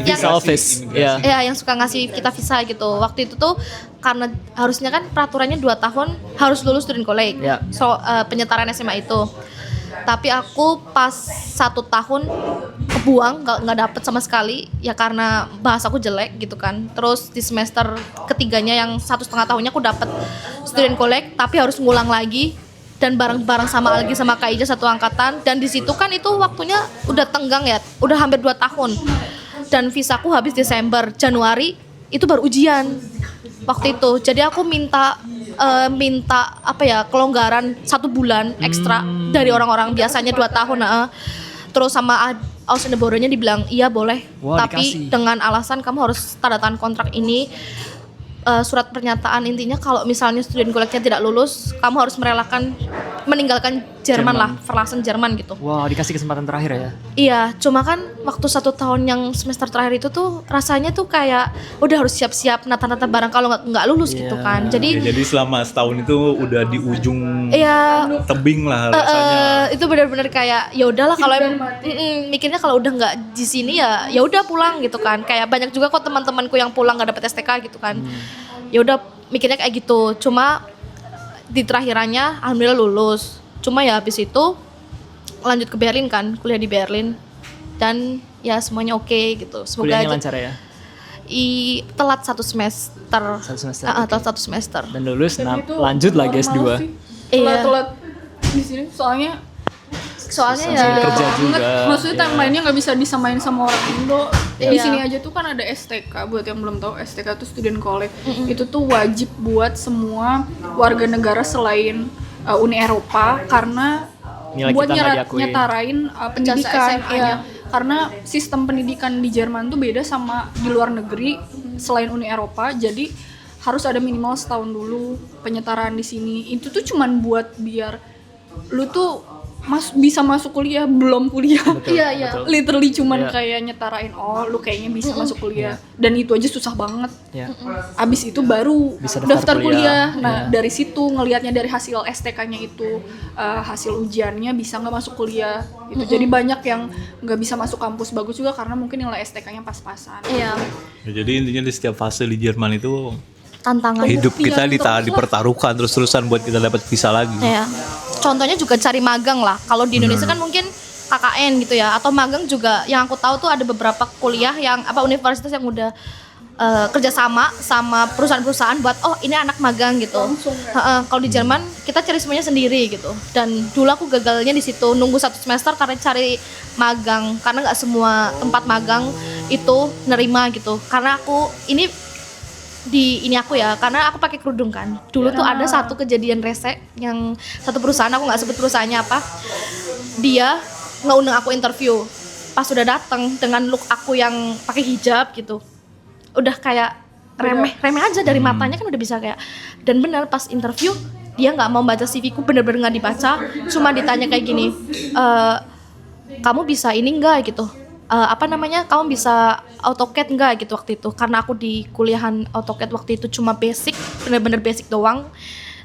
Visa office. Ya. Ya, yang suka ngasih kita visa gitu. Waktu itu tuh karena harusnya kan peraturannya 2 tahun harus lulus student college. Ya. Penyetaraan SMA itu. Tapi aku pas 1 tahun kebuang, nggak dapet sama sekali ya karena bahasaku jelek gitu kan. Terus di semester ketiganya yang 1,5 tahunnya aku dapet student college tapi harus ngulang lagi dan bareng-bareng sama Algi sama Kak Ija satu angkatan dan di situ kan itu waktunya udah tenggang ya, udah hampir 2 tahun. Dan visaku habis Desember, Januari itu baru ujian waktu itu. Jadi aku minta apa ya, kelonggaran 1 bulan ekstra dari orang-orang biasanya 2 tahun. Terus sama Ausländerbehörde-nya dibilang iya boleh, Wah, tapi dikasih. dengan alasan kamu harus tanda tangan kontrak ini surat pernyataan, intinya kalau misalnya student collectnya tidak lulus, kamu harus meninggalkan Jerman lah, verlassen Jerman gitu. Wow, dikasih kesempatan terakhir ya. Iya, cuma kan waktu 1 tahun yang semester terakhir itu tuh rasanya tuh kayak udah harus siap-siap nata-nata barang kalau nggak lulus gitu kan. Ya, Jadi jadi selama setahun itu udah di ujung iya, tebing lah rasanya. itu benar-benar kayak ya udahlah kalau mikirnya kalau udah nggak di sini ya udah pulang gitu kan. Kayak banyak juga kok teman-temanku yang pulang nggak dapet STK gitu kan. Ya udah mikirnya kayak gitu. Cuma di terakhirannya alhamdulillah lulus. Cuma ya habis itu lanjut ke Berlin kan, kuliah di Berlin dan ya semuanya oke gitu. Semoga Kuliahnya aja lancar ya. telat 1 semester. 1 semester. Telat 1 semester. Dan lulus, Dan itu lanjut lagi normal S2. sih. Iya. Telat di sini soalnya Soalnya ya Sambil kerja juga. maksudnya timeline-nya nggak bisa disamain sama orang Indo. Di Iya. sini aja tuh kan ada STK, buat yang belum tahu STK tuh student collect. Itu tuh wajib buat semua warga negara selain Uni Eropa karena Nilai buat kita nggak diakuin. nyetarain pendidikan SMA-nya. ya. Karena sistem pendidikan di Jerman tuh beda sama di luar negeri selain Uni Eropa. Jadi harus ada minimal setahun dulu penyetaraan di sini. Itu tuh cuman buat biar lu tuh bisa masuk kuliah, belum kuliah. Iya, iya. betul. Literally cuman Iya. kayak nyetarain lu kayaknya bisa masuk kuliah. Dan itu aja susah banget. Ya. Abis itu baru Bisa daftar daftar kuliah. kuliah. Nah, Iya. dari situ ngelihatnya dari hasil STK-nya itu, hasil ujiannya bisa nggak masuk kuliah. Itu jadi banyak yang nggak bisa masuk kampus bagus juga karena mungkin nilai STK-nya pas-pasan. Iya. Ya, jadi intinya di setiap fase di Jerman itu Tantangan. hidup kita terus lah. dipertaruhkan terus-terusan buat kita dapat visa lagi. Ya. Contohnya juga cari magang lah. Kalau di Indonesia kan mungkin KKN gitu ya, atau magang juga. Yang aku tahu tuh ada beberapa kuliah yang universitas yang udah kerjasama sama perusahaan-perusahaan buat ini anak magang gitu. Kalau di Jerman kita cari semuanya sendiri gitu. Dan dulu aku gagalnya di situ, nunggu 1 semester karena cari magang, karena nggak semua tempat magang itu nerima gitu. Karena aku ini aku ya, karena aku pakai kerudung kan. Dulu tuh ada satu kejadian rese yang satu perusahaan, aku nggak sebut perusahaannya apa, dia ngeundang aku interview. Pas sudah datang dengan look aku yang pakai hijab gitu, udah kayak remeh aja dari matanya kan udah bisa kayak. Dan benar pas interview dia nggak mau baca CV-ku, bener-bener nggak dibaca, cuma ditanya kayak gini, kamu bisa ini nggak gitu, kamu bisa AutoCAD nggak gitu waktu itu. Karena aku di kuliahan AutoCAD waktu itu cuma basic, bener-bener basic doang.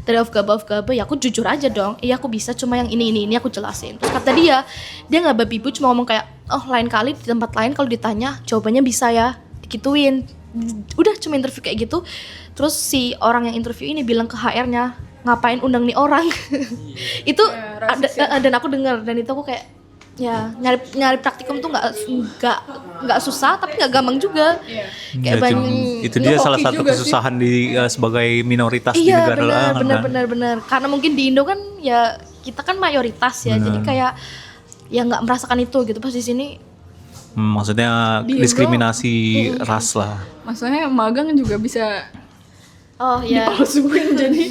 Dari Aufgabe, ya aku jujur aja dong, iya aku bisa, cuma yang ini aku jelasin. Terus kata dia nggak babi bu, cuma ngomong kayak, lain kali di tempat lain kalau ditanya jawabannya bisa ya, digituin. Udah cuma interview kayak gitu. Terus si orang yang interview ini bilang ke HR-nya, ngapain undang nih orang. Itu dan aku dengar, dan itu aku kayak, ya nyari praktikum tuh nggak susah tapi nggak gampang juga. Kayak Ya, banyak itu dia salah hoki satu juga kesusahan di sebagai minoritas di iya negara lain kan. benar karena mungkin di Indo kan ya kita kan mayoritas ya, jadi kayak ya nggak merasakan itu gitu. Pas di sini Maksudnya Di Indo, diskriminasi ras lah. Maksudnya magang juga bisa ya dipalsuin jadi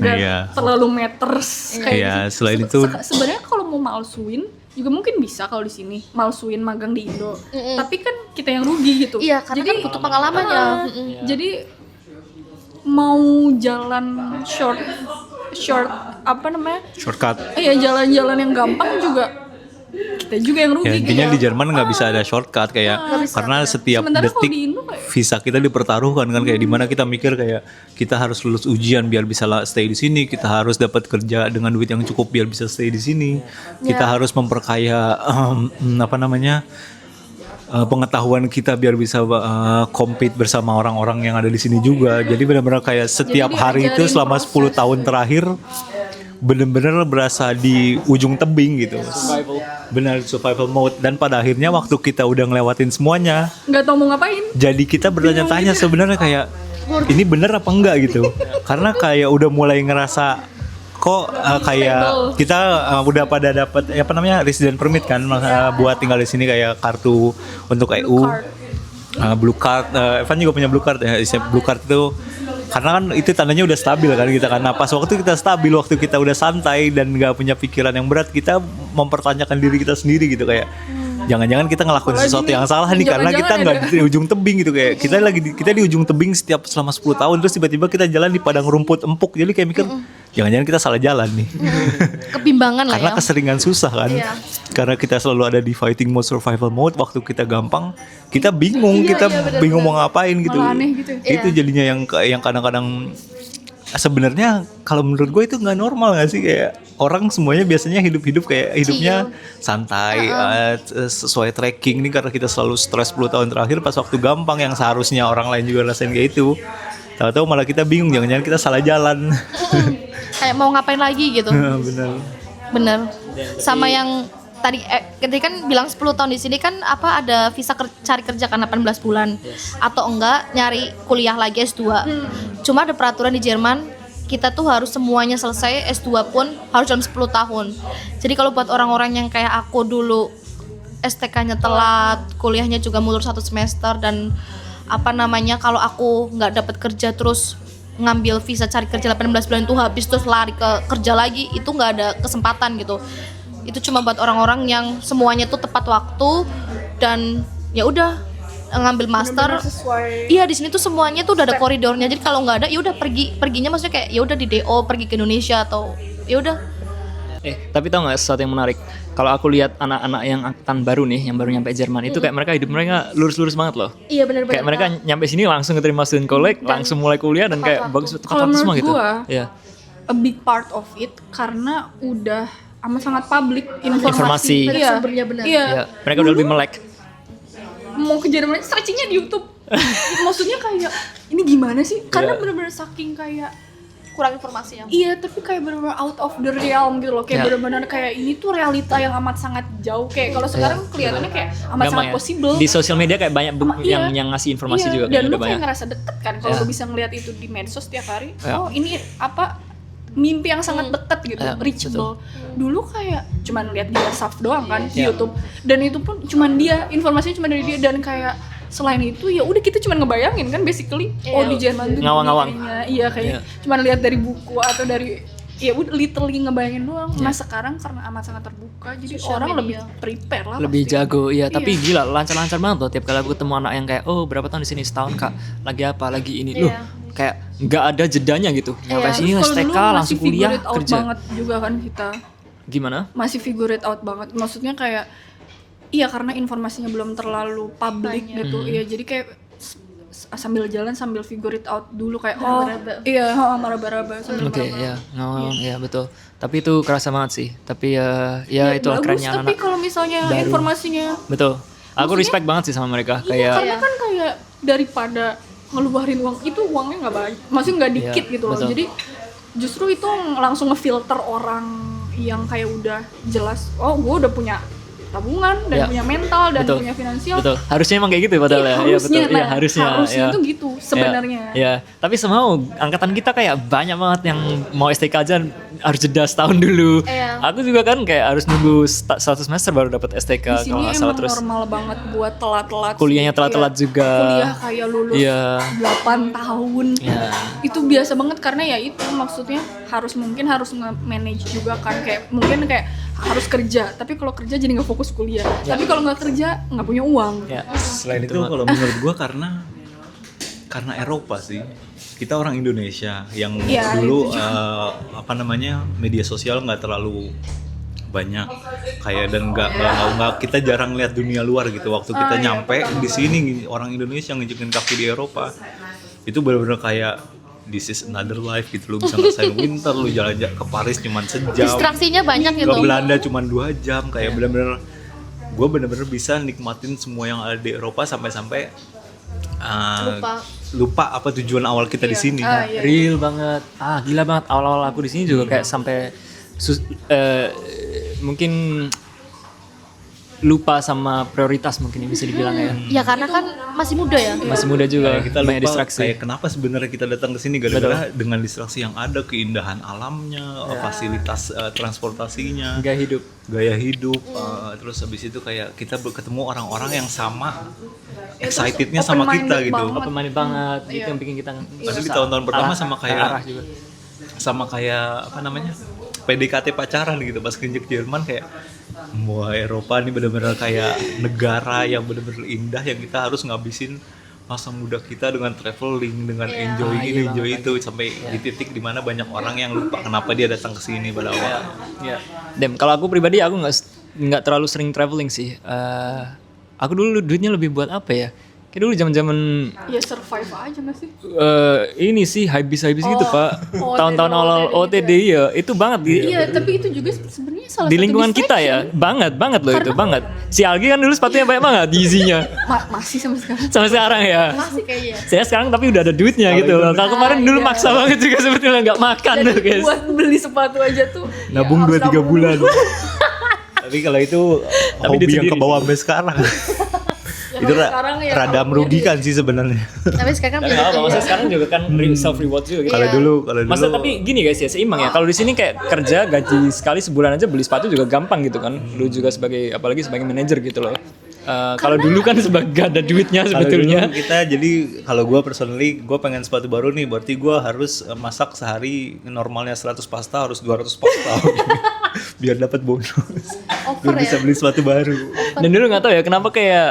nggak Iya. terlalu meters kayak Iya, gitu. selain itu Sebenarnya kalau mau malsuin juga mungkin bisa kalau di sini malsuin magang di Indo. Tapi kan kita yang rugi gitu. iya karena kan butuh pengalaman ya. Jadi mau jalan short shortcut. jalan-jalan yang gampang juga kita juga yang rugi. Ya intinya gitu. di Jerman nggak bisa ada shortcut kayak karena setiap Sementara kalau detik di Indo kayak visa kita dipertaruhkan kan, kayak dimana kita mikir kayak kita harus lulus ujian biar bisa stay di sini, kita harus dapat kerja dengan duit yang cukup biar bisa stay di sini, kita harus memperkaya pengetahuan kita biar bisa compete bersama orang-orang yang ada di sini juga. Jadi benar-benar kayak setiap hari itu diajarin selama 10 tahun terakhir benar-benar berasa di ujung tebing gitu. Benar, survival mode. Dan pada akhirnya waktu kita udah ngelewatin semuanya, nggak tahu mau ngapain. jadi kita bertanya-tanya sebenarnya kayak ini bener apa enggak gitu. Karena kayak udah mulai ngerasa kok kayak kita udah pada dapat resident permit kan, buat tinggal di sini, kayak kartu untuk EU, blue card. Evan juga punya blue card ya. Blue card itu karena kan itu tandanya udah stabil kan kita kan. Nah, pas waktu kita stabil, waktu kita udah santai dan nggak punya pikiran yang berat, kita mempertanyakan diri kita sendiri gitu kayak jangan-jangan kita ngelakuin Apalagi sesuatu nih, yang salah nih karena kita jangan-jangan nggak ada. di ujung tebing gitu, kayak kita di ujung tebing selama 10 tahun terus tiba-tiba kita jalan di padang rumput empuk, jadi kayak mikir jangan-jangan kita salah jalan nih. Kebimbangan lah Karena ya. keseringan susah kan. Iya. Karena kita selalu ada di fighting mode, survival mode, waktu kita gampang kita bingung, kita benar-benar. bingung mau ngapain gitu. Malah aneh gitu. Itu Iya. jadinya yang kadang-kadang sebenarnya kalau menurut gue itu nggak normal nggak sih, kayak orang semuanya biasanya hidup kayak hidupnya santai, sesuai tracking nih, karena kita selalu stres 10 tahun terakhir pas waktu gampang yang seharusnya orang lain juga rasain kayak itu. Tahu-tahu malah kita bingung, jangan-jangan kita salah jalan. Kayak mau ngapain lagi gitu. Bener. Bener. Sama yang tadi ketika kan bilang 10 tahun di sini kan apa ada visa cari kerja kan 18 bulan atau enggak nyari kuliah lagi S2. Cuma ada peraturan di Jerman kita tuh harus semuanya selesai, S2 pun harus dalam 10 tahun. Jadi kalau buat orang-orang yang kayak aku dulu STK-nya telat, kuliahnya juga mundur 1 semester, dan apa namanya, kalau aku nggak dapat kerja terus ngambil visa cari kerja 18 bulan itu habis terus lari ke kerja lagi, itu nggak ada kesempatan gitu. Itu cuma buat orang-orang yang semuanya tuh tepat waktu dan ya udah ngambil master. Bener-bener sesuai. Iya, di sini tuh semuanya tuh udah ada koridornya. Jadi kalau nggak ada ya udah perginya maksudnya kayak ya udah di DO pergi ke Indonesia atau ya udah. Tapi tau nggak sesuatu yang menarik? Kalau aku lihat anak-anak yang angkatan baru nih, yang baru nyampe Jerman itu kayak mereka hidup mereka lurus-lurus banget loh. Iya benar-benar. Kayak mereka nyampe sini langsung keterima student college, langsung mulai kuliah dan kayak bagus tepat Kalau waktu semua menurut gitu. gua, Iya. a big part of it karena udah amat sangat publik Informasi. Banyak Iya. sumbernya benar. Iya. Iya, mereka udah lebih melek. Mau ke Jerman searchingnya di YouTube. Maksudnya kayak ini gimana sih? Karena Iya. bener-bener saking kayak Kurang informasi ya. iya, tapi kayak bener-bener out of the realm gitu loh. Kayak Iya. bener-bener kayak ini tuh realita yang amat sangat jauh. Kayak kalau sekarang kelihatannya kayak amat Gampang sangat ya. possible. Di sosial media kayak banyak Iya. yang ngasih informasi Iya, juga dan kan, lu udah kayak banyak. ngerasa deket kan kalau Iya. lu bisa ngeliat itu di medsos tiap hari. Iya. Oh ini apa mimpi yang sangat deket gitu, Iya, reachable. Dulu kayak cuman lihat dia Saf doang kan di Iya. YouTube, dan itu pun cuman dia, informasinya cuma dari dia, dan kayak selain itu ya udah kita cuman ngebayangin kan basically oh di Jerman tuh gini Ngawang-ngawang. kayaknya. Iya kayak Iya. cuman lihat dari buku atau dari ya udah literally ngebayangin doang. Nah sekarang karena amat sangat terbuka jadi Social orang media. lebih prepare lah, Lebih pasti. jago, iya. Tapi Iya. gila, lancar-lancar banget loh. Tiap kali aku ketemu anak yang kayak, oh berapa tahun di sini, setahun kak, lagi apa, lagi ini, loh, Iya. kayak nggak ada jedanya gitu. Nyampe Iya. sini Terus kalau STK dulu masih langsung kuliah figure it out kerja. banget juga kan kita. Gimana? Masih figure it out banget, maksudnya kayak iya karena informasinya belum terlalu publik gitu. Iya jadi kayak sambil jalan sambil figure it out dulu kayak Meraba-raba. iya maraba-raba sambil Oke, maraba. ya, ngawang, ya betul. Tapi itu kerasa banget sih. Tapi ya itulah Bagus, kerennya tapi anak. kalau misalnya baru. informasinya Betul. Aku respect banget sih sama mereka. iya, Kayak karena kan kayak daripada ngeluarin uang itu, uangnya nggak banyak, maksudnya nggak dikit Iya, gitu loh. betul. Jadi justru itu langsung ngefilter orang yang kayak udah jelas, oh gue udah punya tabungan dan Iya. punya mental dan Betul. punya finansial. betul. Harusnya emang kayak gitu padahal ya. Iya harusnya, betul. Iya, nah, harusnya. harusnya ya. tuh gitu sebenarnya. Ya, tapi somehow angkatan kita kayak banyak banget yang mau STK aja harus jeda setahun dulu. Iya. Aku juga kan kayak harus nunggu 1 semester baru dapat STK Di sini kalau nggak salah, emang terus normal banget buat telat-telat. kuliahnya telat-telat Kayak juga. Kuliah kayak lulus Iya. 8 tahun. Ya. Itu biasa banget karena ya itu maksudnya mungkin harus nge-manage juga kan, kayak mungkin kayak harus kerja, tapi kalau kerja jadi nggak fokus kuliah. Tapi kalau nggak kerja nggak punya uang. Ya. Selain itu kalau menurut gua karena Eropa sih, kita orang Indonesia yang Iya, dulu itu apa namanya, media sosial nggak terlalu banyak kayak, dan nggak kita jarang lihat dunia luar gitu. Waktu kita nyampe di sini, orang Indonesia nginjekin kaki di Eropa itu benar-benar kayak this is another life gitu. Lu bisa ngerasain winter, lu jalan-jalan ke Paris cuman sejam, Distraksinya banyak gitu. ke Belanda cuma 2 jam, kayak bener-bener gue bener-bener bisa nikmatin semua yang ada di Eropa sampai-sampai lupa apa tujuan awal kita di sini. Iya. Real banget. Gila banget, awal-awal aku di sini juga kayak sampai mungkin lupa sama prioritas, mungkin bisa dibilang ya. Ya karena kan masih muda ya. Masih muda juga, Kayak kita banyak lupa distraksi. kayak kenapa sebenarnya kita datang ke sini, gara-gara dengan distraksi yang ada, keindahan alamnya, fasilitas transportasinya, gaya hidup, terus habis itu kayak kita ketemu orang-orang yang sama excitednya sama kita gitu. Open minded banget, itu yang bikin kita Padahal di tahun-tahun pertama sama kayak arah juga. apa namanya, PDKT pacaran gitu pas ke Jerman kayak wah Eropa ini benar-benar kayak negara yang benar-benar indah yang kita harus ngabisin masa muda kita dengan traveling, dengan enjoy ini, enjoy itu sampai di titik dimana banyak orang yang lupa kenapa dia datang ke sini pada awal. Iya. Dem, kalau aku pribadi aku nggak terlalu sering traveling sih. Aku dulu duitnya lebih buat apa ya? Kayak dulu zaman-zaman Ya survive aja nggak sih? ini sih habis gitu Pak. OTD, Tahun-tahun awal OTD ya. Itu banget Iya, tapi itu juga sebenarnya salah di satu lingkungan kita ya. Banget loh itu, banget. Si Algi kan dulu sepatunya banyak banget Yeezy-nya. Masih sampai sekarang. Sampai sekarang ya. Masih kayaknya. Saya sekarang tapi udah ada duitnya gitu loh. Kalau kemarin dulu maksa banget juga sebetulnya nggak makan tuh guys. Buat beli sepatu aja tuh. Nabung ya, harus 2-3 nabung bulan. dulu. Tapi kalau itu Tapi hobi dia yang sendiri ke bawah sampai sekarang. Ya, Itu kalau sekarang ya rada kalau merugikan sih sebenarnya. Tapi sekarang Tapi nggak apa-apa, maksudnya sekarang juga kan self reward juga gitu. Kalau Iya. dulu Masa tapi gini guys ya, seimbang ya. Kalau di sini kayak kerja gaji sekali sebulan aja beli sepatu juga gampang gitu kan. Lu juga sebagai apalagi sebagai manajer gitu loh. Kalau dulu kan gak ada duitnya Kalau sebetulnya. dulu kita jadi kalau gue personally gue pengen sepatu baru nih berarti gue harus masak sehari normalnya 100 pasta harus 200 pasta biar dapat bonus biar bisa beli sepatu baru. Dan dulu nggak tahu ya kenapa kayak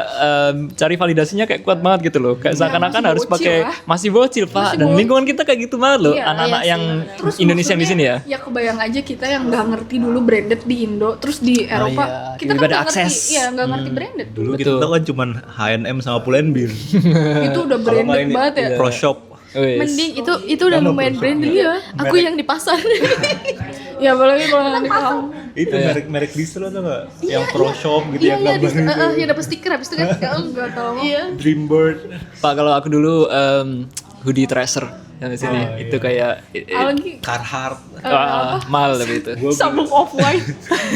cari validasinya kayak kuat banget gitu loh. Kayak seakan-akan masih harus bocil pakai lah. masih bocil Pak. Dan lingkungan kita kayak gitu banget loh. Iya, Anak-anak iya yang Terus Indonesia di maksudnya, sini ya. Ya kebayang aja kita yang nggak ngerti dulu branded di Indo, terus di Eropa iya. kita kan Tiba-tiba ada nggak ngerti, akses. iya nggak ngerti branded. Dulu Betul. kita tahu kan cuman H&M sama Pull&Bear. Itu udah Kalau nggak branded ini banget ya. Pro Shop. Wes. mending itu udah lumayan branded ya. Aku yang di pasar. Ya apalagi kalau nggak tahu. Itu merek distro tuh nggak? Yang Pro Shop gitu Iya yang iya, gambar yang dapat stiker habis itu kan. Nggak tahu. Iya. Dreambird. Pak kalau aku dulu hoodie Tracer yang di sini itu kayak Apalagi Carhartt. mahal tapi itu. sabuk off white.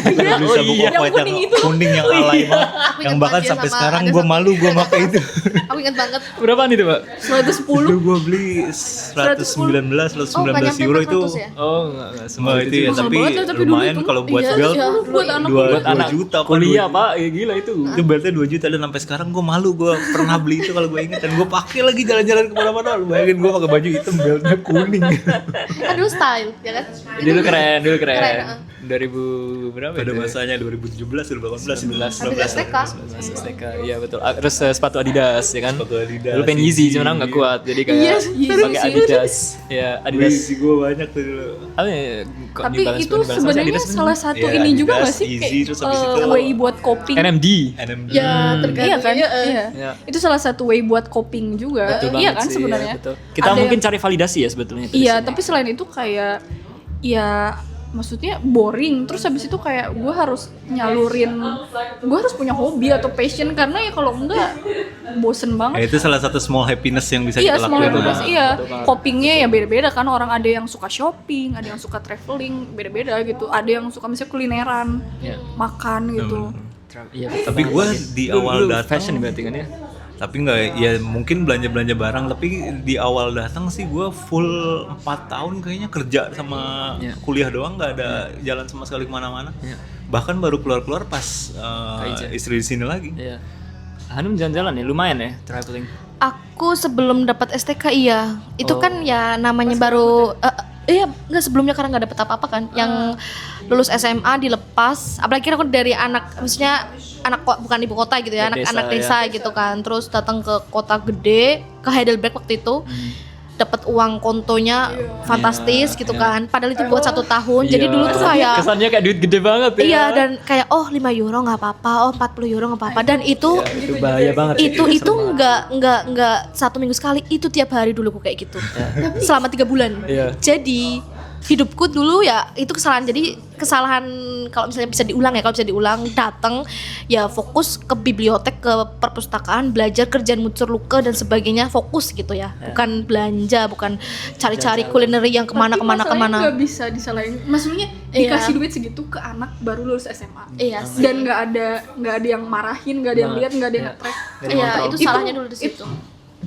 Ada beli sabuk iya. off-white yang kuning yang alay banget. Aku Yang ingat bahkan banget ya sampai sama sekarang ada gue satu- malu gue pakai itu. Aku ingat banget. Berapaan itu Pak? 110. Dulu gue beli 119 119 euro itu. Ya? Oh enggak semua Semua itu ya, Mahal tapi banget ya, tapi lumayan dulu itu. kalau buat Iya, belt iya. Buat anak. 2 juta apa kuliah 2 Pak, ya gila itu. itu beltnya 2 juta dan sampai sekarang gue malu gue pernah beli itu kalau gue inget dan gue pakai lagi jalan-jalan kemana-mana. Lu bayangin gue pakai baju hitam beltnya kuning. Aduh style, ya kan? Dulu keren. Keren, 2000 berapa Pada itu? masanya 2017 2018 Habis STK. STK, iya betul. Terus sepatu Adidas ya kan? Sepatu Adidas, Dulu pengen Yeezy, cuman aku nggak kuat, jadi kayak Iya, Yeezy pakai sih. Adidas. Ya Adidas. Adidas gue banyak tuh dulu. Apa ya? Kok Tapi New Balance, itu New Balance, sebenarnya Adidas salah satu Iya, ini juga Adidas, nggak sih Yeezy, terus habis itu way buat coping. NMD. NMD. Ya tergantung. Iya kan? Iya, Iya. Iya. Itu salah satu way buat coping juga. Betul Iya banget kan sih, sebenarnya. ya, betul. Kita Ada mungkin yang- cari validasi ya sebetulnya. itu di Iya, sini. tapi selain itu kayak ya maksudnya boring. Terus habis itu kayak gue harus nyalurin, gue harus punya hobi atau passion karena ya kalau enggak bosen Ya, banget. itu salah satu small happiness yang bisa Iya, kita semua lakuin. bebas. Iya, betul banget. copingnya ya beda-beda kan. Orang ada yang suka shopping, ada yang suka traveling, beda-beda gitu. Ada yang suka misalnya kulineran, Iya. makan gitu. Iya, betul Tapi banget. gue di Lu- awal lu datang fashion berarti kan ya? tapi nggak ya mungkin belanja barang tapi di awal datang sih gue full 4 tahun kayaknya kerja sama Iya. kuliah doang nggak ada jalan sama sekali kemana-mana. Iya. Bahkan baru keluar pas Kaija. istri di sini lagi. Iya. Hanum jalan-jalan ya, lumayan ya traveling. Aku sebelum dapat STK iya. Itu Oh. kan ya namanya baru iya nggak sebelumnya karena nggak dapet apa-apa kan. Yang lulus SMA dilepas, apalagi aku dari anak maksudnya bukan ibu kota gitu ya, Desa, anak desa gitu kan. Terus datang ke kota gede, ke Heidelberg waktu itu. Dapat uang kontonya fantastis gitu kan. Padahal itu buat 1 tahun. Jadi Iya. dulu tuh kayak kesannya kayak duit gede banget ya. iya dan kayak oh 5 euro nggak apa-apa, oh 40 euro nggak apa-apa dan itu Ya, itu bahaya banget sih. itu nggak 1 minggu sekali, itu tiap hari dulu aku kayak gitu selama 3 bulan. Iya. Jadi hidupku dulu ya itu kesalahan. Jadi kesalahan kalau misalnya bisa diulang ya, kalau bisa diulang datang ya fokus ke bibliotek, ke perpustakaan, belajar kerjaan muncul luka dan sebagainya, fokus gitu ya, bukan belanja, bukan cari-cari kulineri yang Tapi masalahnya kemana-kemana. nggak bisa disalahin. Maksudnya Iya. dikasih duit segitu ke anak baru lulus SMA. Iya sih. Dan nggak ada yang marahin, nggak ada yang lihat, nggak ada yang nge-track. Iya itu salahnya Itu- dulu di situ.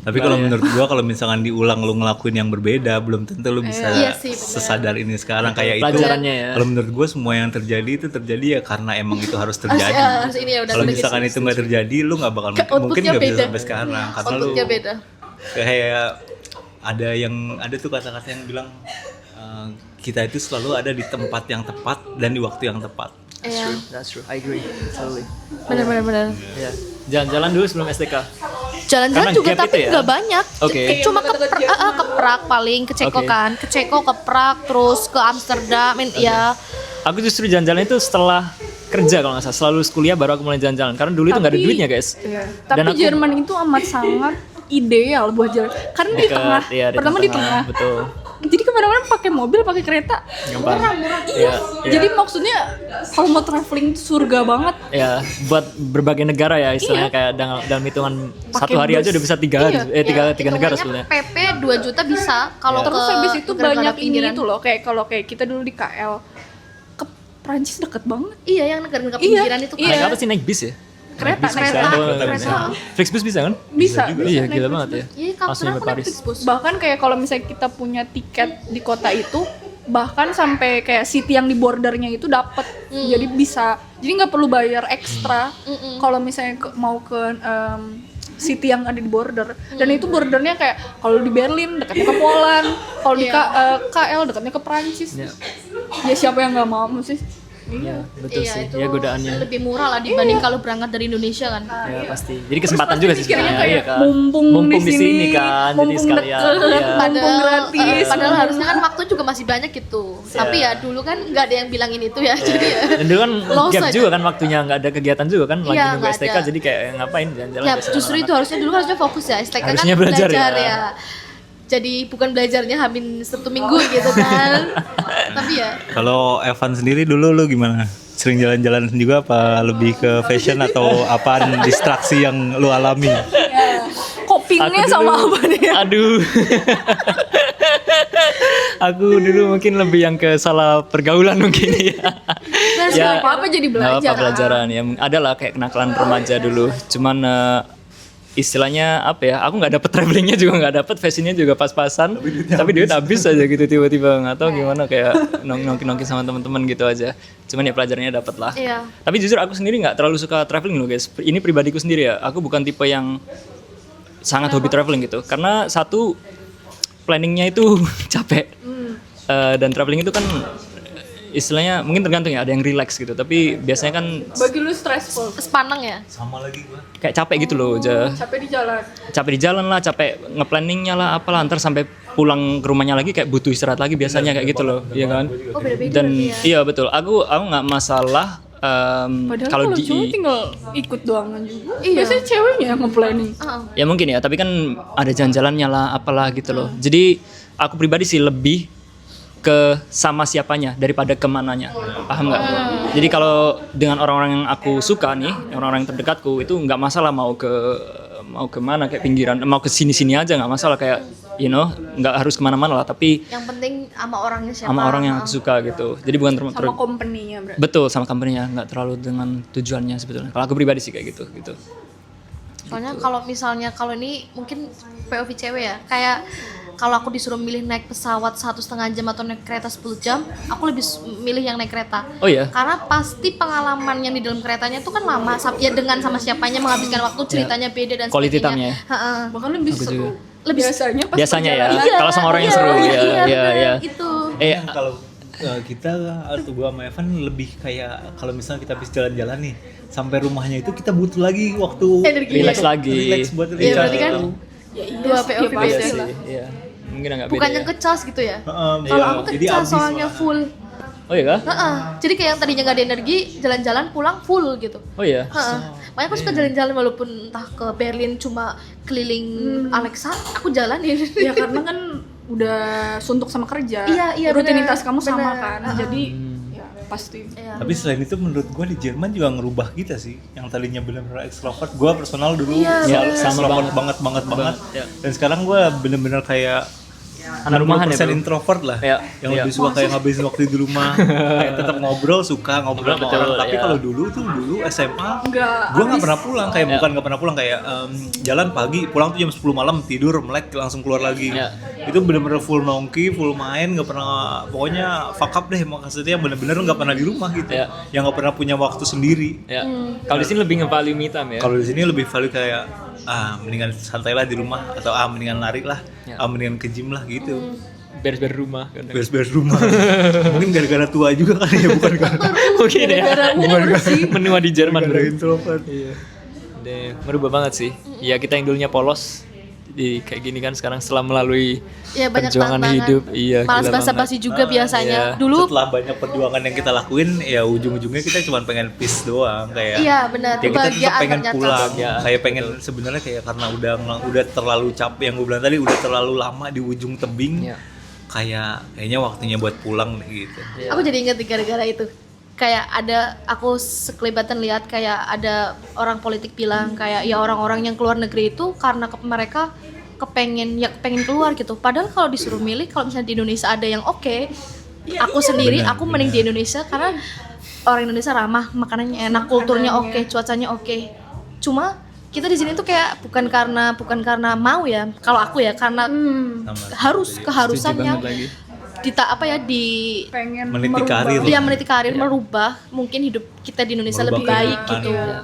Tapi kalau menurut gua kalau misalkan diulang lu ngelakuin yang berbeda belum tentu lu bisa Iya sih, benar. sesadar ini sekarang kayak itu. Pelajarannya ya. Kalau menurut gua semua yang terjadi itu terjadi ya karena emang itu harus terjadi. Harus ini ya udah Kalau sebagai misalkan itu nggak terjadi lu nggak bakal mungkin outputnya nggak bisa beda. sampai sekarang karena lu Outputnya beda. kayak ada tuh kata-kata yang bilang kita itu selalu ada di tempat yang tepat dan di waktu yang tepat. Iya, That's true. I agree. Totally. benar. Ya. Jalan-jalan dulu sebelum STK. Jalan-jalan Karena juga gap tapi itu ya? nggak banyak. Oke. Cuma ke Prag paling, ke Ceko Oke. kan, ke Ceko, ke Prag, terus ke Amsterdam, ya. Aku justru jalan-jalan itu setelah kerja kalau nggak salah. Selalu kuliah baru aku mulai jalan-jalan. Karena dulu itu nggak ada Tapi- duitnya guys. Iya. Dan Tapi aku- Jerman itu amat sangat ideal buat jalan. Karena di Dekat, tengah. iya, Pertama di tengah. Betul. Jadi kemana-mana pakai mobil, pakai kereta. Gampang. Murah. Iya, iya. Jadi maksudnya kalau mau traveling itu surga banget. Ya, buat berbagai negara ya istilahnya kayak dalam hitungan Pakai satu hari bus. aja udah bisa tiga hari, Iya. tiga negara Hitungannya sebenarnya. PP 2 juta bisa kalau Terus ke habis itu negara-negara banyak ini pinggiran. itu loh, kayak kalau kayak kita dulu di KL ke Prancis deket banget. Iya, yang negara-negara Iya, pinggiran itu kan. iya. Naik apa sih, naik bis ya? Kereta, Kereta. Flixbus bisa kan? Bisa. Iya, naik gila bus. banget ya. Iya, Langsung kapan nyampe aku naik Paris. Flixbus? Bahkan kayak kalau misalnya kita punya tiket di kota itu, bahkan sampai kayak city yang di bordernya itu dapat. Jadi bisa. Jadi nggak perlu bayar ekstra kalau misalnya mau ke city yang ada di border. Dan itu bordernya kayak kalau di Berlin dekatnya ke Poland, kalau di KL dekatnya ke Prancis. Iya. Ya siapa yang nggak mau sih? Iya, betul Iya, sih. itu Ya godaannya. lebih murah lah dibanding kalau berangkat dari Indonesia kan. Ya pasti. Jadi kesempatan juga sih Mikirnya sebenarnya. kayak Iya kan. mumpung di di sini, sini kan, jadi mumpung sekalian. deket. Iya. Mumpung gratis. Padahal harusnya kan waktu juga masih banyak gitu. Tapi ya dulu kan nggak ada yang bilangin itu ya. Jadi ya. Dan dulu kan Lost gap aja. juga kan waktunya, nggak ada kegiatan juga kan lagi Iya, nunggu nggak STK ada. jadi kayak ngapain jalan-jalan. Ya biasa justru itu anak-anak. harusnya fokus ya. STK Harusnya kan belajar belajar ya. ya. Jadi bukan belajarnya hamin Sabtu Minggu gitu kan. Tapi ya Kalau Evan sendiri dulu lu gimana? Sering jalan-jalan juga apa lebih ke fashion atau apaan distraksi yang lu alami? Copingnya sama apa nih? Aduh. Aku dulu mungkin lebih yang ke salah pergaulan mungkin ya. Nggak apa-apa jadi Nggak belajar. apa pelajaran ya. Ada lah kayak kenakalan remaja dulu. Cuman istilahnya apa ya? Aku nggak dapet travelingnya juga nggak dapet, fashionnya juga pas-pasan. Tapi duit habis aja gitu tiba-tiba, nggak tahu gimana kayak nongki-nongki sama teman-teman gitu aja. Cuman ya pelajarannya dapet lah. iya. Tapi jujur aku sendiri nggak terlalu suka traveling loh guys. Ini pribadiku sendiri ya. Aku bukan tipe yang sangat hobi traveling gitu. Karena satu, planningnya itu capek. Dan traveling itu kan istilahnya mungkin tergantung ya. Ada yang relax gitu. Tapi biasanya kan Bagi lu stressful. Sepanang ya. Sama lagi gua. kayak capek gitu loh. Capek di jalan. Capek di jalan lah, capek ngeplanningnya lah, apalah. Ntar sampai pulang ke rumahnya lagi kayak butuh istirahat lagi biasanya kayak gitu loh. Iya kan? Oh beda-beda Dan berarti ya. iya betul. Aku nggak masalah. Padahal Kalau kalau di cowok tinggal ikut doangan juga. Iya. Biasanya ceweknya yang nge-planning. ya mungkin ya, tapi kan ada jalan-jalannya lah, apalah gitu loh. Jadi aku pribadi sih lebih ke sama siapanya daripada kemananya, paham nggak? Jadi kalau dengan orang-orang yang aku suka nih, orang-orang yang terdekatku itu nggak masalah mau ke mana kayak pinggiran, mau ke sini-sini aja nggak masalah, kayak nggak harus kemana-mana lah, tapi Yang penting sama orangnya siapa. sama orang yang aku suka gitu. Jadi bukan Sama company-nya berarti. betul sama company-nya, nggak terlalu dengan tujuannya sebetulnya. Kalau aku pribadi sih kayak gitu. Soalnya kalau misalnya kalau ini mungkin POV cewek ya, kayak kalau aku disuruh milih naik pesawat 1,5 jam atau naik kereta 10 jam, aku lebih milih yang naik kereta. Oh ya? Karena pasti pengalaman yang di dalam keretanya itu kan lama, ya dengan sama siapanya menghabiskan waktu, ceritanya beda dan Quality sebagainya. time-nya ya? Heeh. Bahkan lebih seru. Lebih Biasanya pas Biasanya ya. perjalanan. Kalau sama orang yang seru, iya, ya, bener, ya. Itu. Kalau kita atau gua sama Evan lebih kayak kalau misalnya kita habis jalan-jalan nih sampai rumahnya itu kita butuh lagi waktu Relax lagi. relax buat Iya, recharge berarti kan itu. dua POV pasti beda. lah. Iya. Mungkin agak Bukan beda yang ya. kecas gitu ya. Iya, Kalau aku jadi kecas abis soalnya malahan. full. Oh iya kah? Heeh. Jadi kayak yang tadinya nggak ada energi, jalan-jalan pulang full gitu. Oh iya. Heeh. Makanya aku suka jalan-jalan walaupun entah ke Berlin cuma keliling Alexa, aku jalanin. Ya karena kan udah suntuk sama kerja. Iya, Rutinitas bener, kamu sama bener. kan. Jadi ya pasti. Iya. Tapi selain itu menurut gue di Jerman juga ngerubah kita sih. Yang tadinya benar-benar extrovert, gue personal dulu Iya, selalu sama extrovert banget. banget. Iya. Dan sekarang gue bener-bener kayak Anak rumahan ya, 60% bro? introvert lah. Iya, Yang iya. lebih suka kayak ngabisin waktu di rumah, kayak tetap ngobrol, suka ngobrol sama Betul, orang. Tapi iya. kalau dulu SMA, Enggak. gue nggak pernah pulang. Kayak Iya. bukan nggak pernah pulang, kayak jalan pagi, pulang tuh jam 10 malam, tidur, melek, langsung keluar lagi. Iya. Itu bener-bener full nongki, full main, nggak pernah, pokoknya fuck up deh. Maksudnya bener-bener nggak pernah di rumah gitu. Iya. Yang nggak pernah punya waktu sendiri. Ya. Kalau di sini lebih nge-value me time ya. Kalau di sini lebih value kayak mendingan santai lah di rumah, atau mendingan lari lah, Ya. mendingan ke gym lah gitu. beres-beres rumah kadang. beres-beres rumah. Mungkin gara-gara tua juga kan ya, bukan karena Mungkin ya. Menua di Jerman gara-gara bro. introvert. Iya. Deh, merubah banget sih. Ya kita yang dulunya polos di kayak gini kan sekarang setelah melalui Ya banyak perjuangan tantangan. hidup. Iya, Malas gila basa-basi banget. juga biasanya. iya. Dulu Setelah banyak perjuangan yang kita lakuin, ya ujung-ujungnya kita cuma pengen peace doang kayak. iya benar, Ya kita tetap kebahagiaan pengen ternyata. pulang, Ya. kayak pengen sebenarnya kayak karena udah terlalu capek yang gue bilang tadi, udah terlalu lama di ujung tebing, Iya. kayaknya waktunya buat pulang deh gitu. Iya. Aku jadi inget gara-gara itu. Kayak ada, aku sekelibatan lihat kayak ada orang politik bilang kayak ya orang-orang yang keluar negeri itu karena mereka kepengen keluar gitu. Padahal kalau disuruh milih, kalau misalnya di Indonesia ada yang oke, aku sendiri Benar, aku mending di Indonesia karena orang Indonesia ramah, makanannya enak, kulturnya oke, cuacanya oke. Cuma kita di sini tuh kayak bukan karena mau ya, kalau aku ya karena Sama. keharusannya Setuju banget lagi. di pengen Meniti merubah. karir. dia meniti karir, merubah mungkin hidup kita di Indonesia Merubah lebih baik kehidupan, gitu. iya.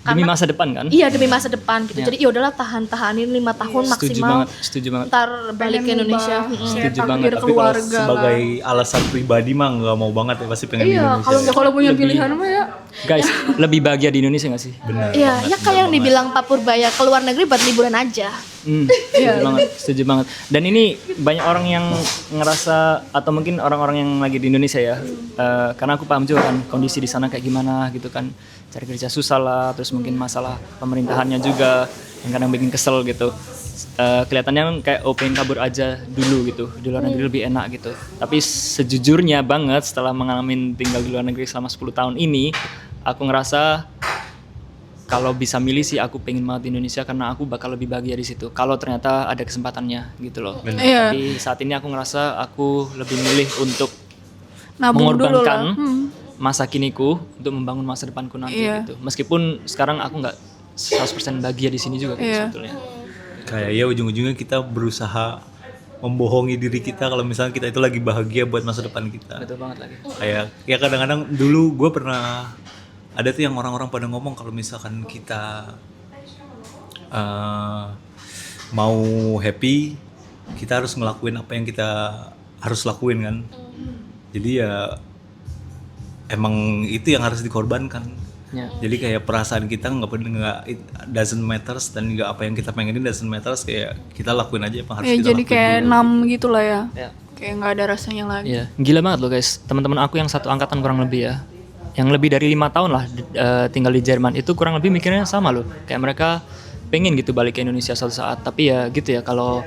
Demi masa depan kan? Iya, demi masa depan gitu. Iya. Jadi ya udahlah tahan-tahanin 5 tahun Setuju maksimal. banget, setuju banget. Ntar balik ke Indonesia. Setuju banget. Takdir Tapi kalau keluarga sebagai alasan pribadi mah nggak mau banget ya, pasti pengen di Iya, Indonesia. kalau punya pilihan mah ya Guys, lebih bahagia di Indonesia gak sih? Benar. Iya, banget, ya kayak yang benar dibilang Pak Purbaya, keluar negeri buat liburan aja. Setuju banget, setuju banget. Dan ini banyak orang yang ngerasa atau mungkin orang-orang yang lagi di Indonesia ya, karena aku paham juga kan kondisi di sana kayak gimana gitu kan, cari kerja susah lah, terus mungkin masalah pemerintahannya juga yang kadang bikin kesel gitu. Kelihatannya kayak pengen kabur aja dulu gitu, di luar negeri lebih enak gitu. Tapi sejujurnya banget setelah mengalami tinggal di luar negeri selama 10 tahun ini, aku ngerasa kalau bisa milih sih aku pengen banget di Indonesia karena aku bakal lebih bahagia di situ. Kalau ternyata ada kesempatannya gitu loh. Iya. Tapi saat ini aku ngerasa aku lebih milih untuk nabung dulu mengorbankan lah. masa kiniku untuk membangun masa depanku nanti Iya. gitu. Meskipun sekarang aku nggak 100% bahagia di sini juga gitu Iya. sebetulnya. Kayak ya ujung-ujungnya kita berusaha membohongi diri kita kalau misalnya kita itu lagi bahagia buat masa depan kita. Betul banget lagi. Kayak ya kadang-kadang dulu gue pernah ada tuh yang orang-orang pada ngomong kalau misalkan kita mau happy, kita harus ngelakuin apa yang kita harus lakuin kan. Jadi ya emang itu yang harus dikorbankan. Ya. Jadi kayak perasaan kita it doesn't matters, dan juga apa yang kita pengenin doesn't matters, kayak kita lakuin aja apa yang harus Ya kita jadi lakuin. kayak numb gitu lah ya. Ya. Kayak nggak ada rasanya lagi. Iya, gila banget loh guys. Teman-teman aku yang satu angkatan kurang lebih ya, yang lebih dari 5 tahun lah tinggal di Jerman, itu kurang lebih mikirnya sama loh. Kayak mereka pengen gitu balik ke Indonesia suatu saat, tapi ya gitu ya, kalau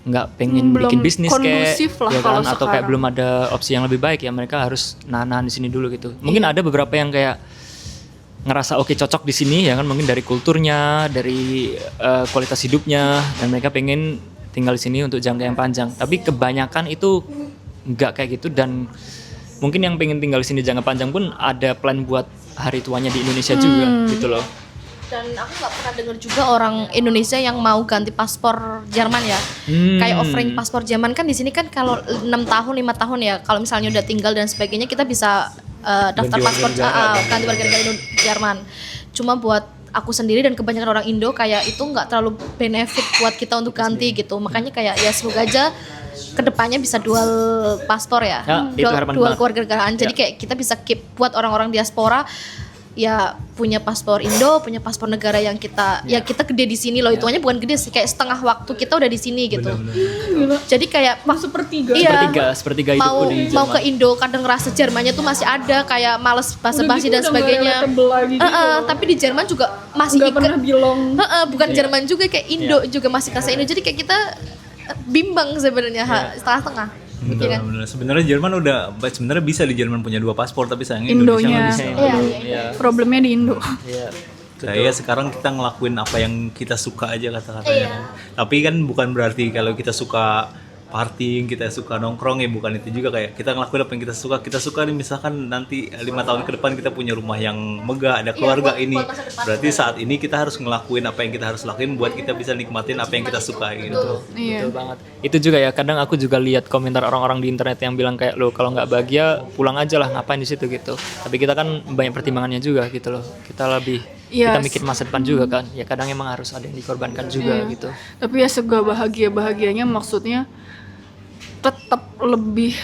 nggak pengen Belum bikin bisnis kayak kondusif lah ya kalau kan, atau kayak sekarang. belum ada opsi yang lebih baik, ya mereka harus nahan di sini dulu gitu. Mungkin ada beberapa yang kayak ngerasa oke cocok di sini ya kan, mungkin dari kulturnya, dari kualitas hidupnya, dan mereka pengen tinggal di sini untuk jangka yang panjang. Tapi kebanyakan itu nggak kayak gitu, dan mungkin yang pengen tinggal di sini jangka panjang pun ada plan buat hari tuanya di Indonesia juga gitu loh. Dan aku nggak pernah dengar juga orang Indonesia yang mau ganti paspor Jerman ya. Kayak offering paspor Jerman kan di sini kan kalau 6 tahun 5 tahun ya, kalau misalnya udah tinggal dan sebagainya kita bisa daftar Ganti paspor warga negara. ganti warga negara Jerman. Cuma buat aku sendiri dan kebanyakan orang Indo kayak itu nggak terlalu benefit buat kita untuk ganti gitu. Makanya kayak ya semoga aja kedepannya bisa dual paspor ya, Ya, itu harapan dual banget. kewarganegaraan. Jadi kayak kita bisa keep buat orang-orang diaspora ya punya paspor Indo, punya paspor negara yang kita ya kita gede di sini loh. Hitungannya bukan gede sih, kayak setengah waktu kita udah di sini gitu. Jadi kayak Sepertiga. iya, Sepertiga hidupku di mau Jerman. ke Indo kadang ngerasa Jermannya tuh masih ada kayak males basa-basi dan sebagainya. Tapi di Jerman juga masih Nggak pernah belong. bukan Jerman juga, kayak Indo juga masih kasih Indo. Jadi kayak kita bimbang sebenarnya setengah-setengah. Iya kan? Bener. Sebenarnya Jerman sebenarnya bisa di Jerman punya 2 paspor, tapi sayangnya Indonesia Indonya. nggak bisa. Iya. Problemnya di Indo. Iya. Kayak sekarang kita ngelakuin apa yang kita suka aja kata-katanya. Tapi kan bukan berarti kalau kita suka partying, kita suka nongkrong, ya bukan itu juga. Kayak kita ngelakuin apa yang kita suka. Kita suka nih misalkan nanti 5 tahun ke depan kita punya rumah yang megah, ada keluarga buat ini. masa depan. Berarti saat ini kita harus ngelakuin apa yang kita harus lakuin buat kita bisa nikmatin apa yang kita suka gitu. Iya. Betul banget. Itu juga ya, kadang aku juga lihat komentar orang-orang di internet yang bilang kayak lo kalau nggak bahagia pulang aja lah, ngapain di situ gitu. Tapi kita kan banyak pertimbangannya juga gitu loh. Kita lebih Yes. kita mikir masa depan juga kan. Ya kadang emang harus ada yang dikorbankan juga gitu. Tapi ya bahagianya maksudnya tetap lebih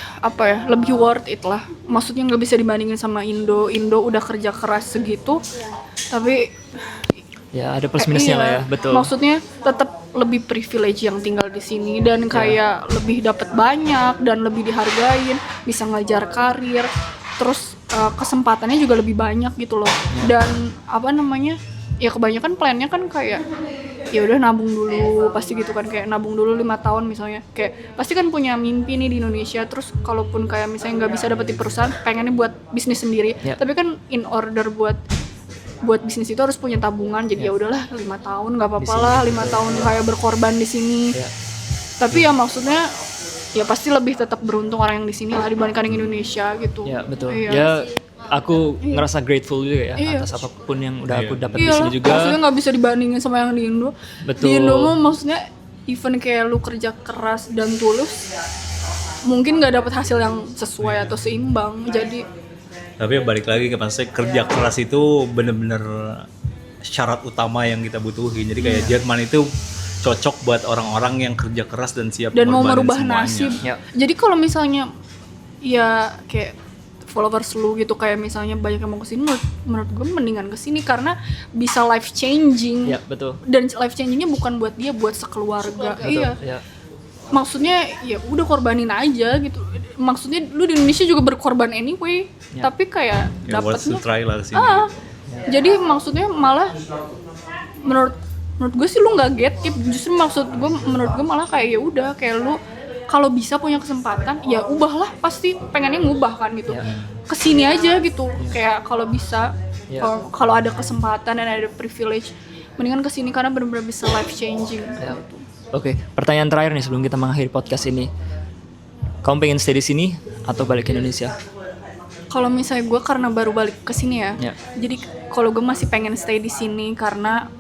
lebih worth it lah. Maksudnya nggak bisa dibandingin sama Indo udah kerja keras segitu, tapi Ya ada plus minusnya lah ya, betul. maksudnya tetap lebih privilege yang tinggal di sini dan kayak lebih dapat banyak dan lebih dihargain, bisa ngajar karir, terus kesempatannya juga lebih banyak gitu loh. Dan ya kebanyakan plannya kan kayak ya udah nabung dulu pasti gitu kan, kayak nabung dulu 5 tahun misalnya, kayak pasti kan punya mimpi nih di Indonesia, terus kalaupun kayak misalnya nggak bisa dapet di perusahaan pengennya buat bisnis sendiri, tapi kan in order buat bisnis itu harus punya tabungan, jadi ya udahlah 5 tahun nggak apa-apa lah, 5 tahun kayak berkorban di sini. Tapi ya maksudnya ya pasti lebih tetap beruntung orang yang di sini lah dibandingkan yang Indonesia gitu. Ya betul. Iya. Ya aku ngerasa grateful juga ya atas apapun yang udah aku dapat di sini juga. Maksudnya nggak bisa dibandingin sama yang di Indo. Betul. Di Indo mah maksudnya even kayak lu kerja keras dan tulus, mungkin nggak dapat hasil yang sesuai atau seimbang. Jadi Tapi ya balik lagi ke maksudnya kerja keras itu bener-bener syarat utama yang kita butuhin. Jadi kayak Jerman itu cocok buat orang-orang yang kerja keras dan siap dan mau ngorbanin merubah semuanya. nasib. Ya. Jadi kalau misalnya ya kayak followers lu gitu, kayak misalnya banyak yang mau kesini, menurut gue mendingan kesini karena bisa life changing. Ya betul. Dan life changingnya bukan buat dia, buat sekeluarga. Betul. Iya. Ya. Maksudnya ya udah korbanin aja gitu. Maksudnya lu di Indonesia juga berkorban anyway, tapi kayak Ya worth to dapatnya try lah sini. jadi maksudnya malah menurut gue sih lu nggak get tip, justru menurut gue malah kayak ya udah kayak lu kalau bisa punya kesempatan ya ubahlah, pasti pengennya ngubah kan gitu. Kesini aja gitu, kayak kalau bisa kalau ada kesempatan dan ada privilege mendingan kesini karena benar-benar bisa life changing. Oke, pertanyaan terakhir nih sebelum kita mengakhiri podcast ini. Kamu pengen stay di sini atau balik ke Indonesia? Kalau misalnya gue karena baru balik ke sini ya, Ya. jadi kalau gue masih pengen stay di sini karena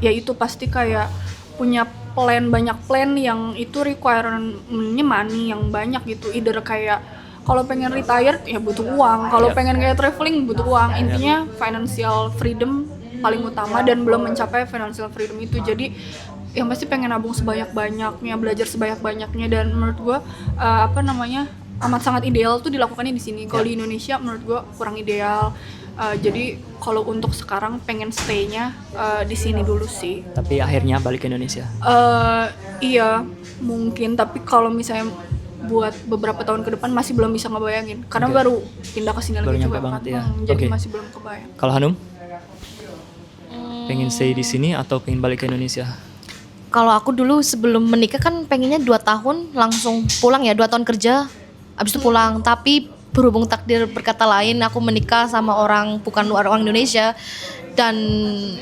ya itu pasti kayak punya banyak plan yang itu requirement-nya money yang banyak gitu. Either kayak kalau pengen retire ya butuh uang, kalau pengen kayak traveling butuh uang. Intinya financial freedom paling utama dan belum mencapai financial freedom itu. Jadi yang pasti pengen nabung sebanyak-banyaknya, belajar sebanyak-banyaknya, dan menurut gue amat sangat ideal tuh dilakukannya di sini. Kalau di Indonesia menurut gue kurang ideal. Jadi kalau untuk sekarang pengen stay-nya di sini dulu sih. Tapi akhirnya balik ke Indonesia. Iya mungkin, tapi kalau misalnya buat beberapa tahun ke depan masih belum bisa ngebayangin karena baru pindah ke sini Baru lagi nyampe juga banget kan. ya. Jadi Oke. masih belum kebayang. Kalau Hanum? Pengen stay di sini atau pengen balik ke Indonesia? Kalau aku dulu sebelum menikah kan pengennya 2 tahun langsung pulang ya, 2 tahun kerja abis itu pulang. Tapi berhubung takdir berkata lain, aku menikah sama orang bukan orang Indonesia. Dan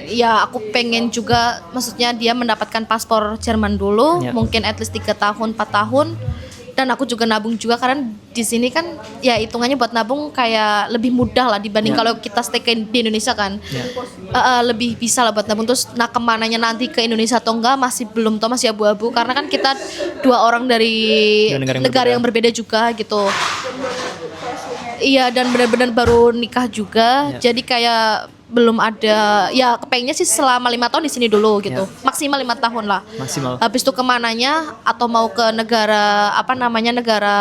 ya aku pengen juga, maksudnya dia mendapatkan paspor Jerman dulu, mungkin at least 3 tahun 4 tahun. Dan aku juga nabung juga karena di sini kan ya hitungannya buat nabung kayak lebih mudah lah dibanding kalau kita stay di Indonesia kan. Lebih bisa lah buat nabung. Terus kemananya nanti ke Indonesia atau enggak masih belum tahu, masih abu-abu karena kan kita 2 orang dari negara yang berbeda juga gitu. Iya, dan benar-benar baru nikah juga. Jadi kayak belum ada, ya kepengennya sih selama 5 tahun di sini dulu gitu. Maksimal 5 tahun lah. Maksimal. Habis itu kemananya, atau mau ke negara negara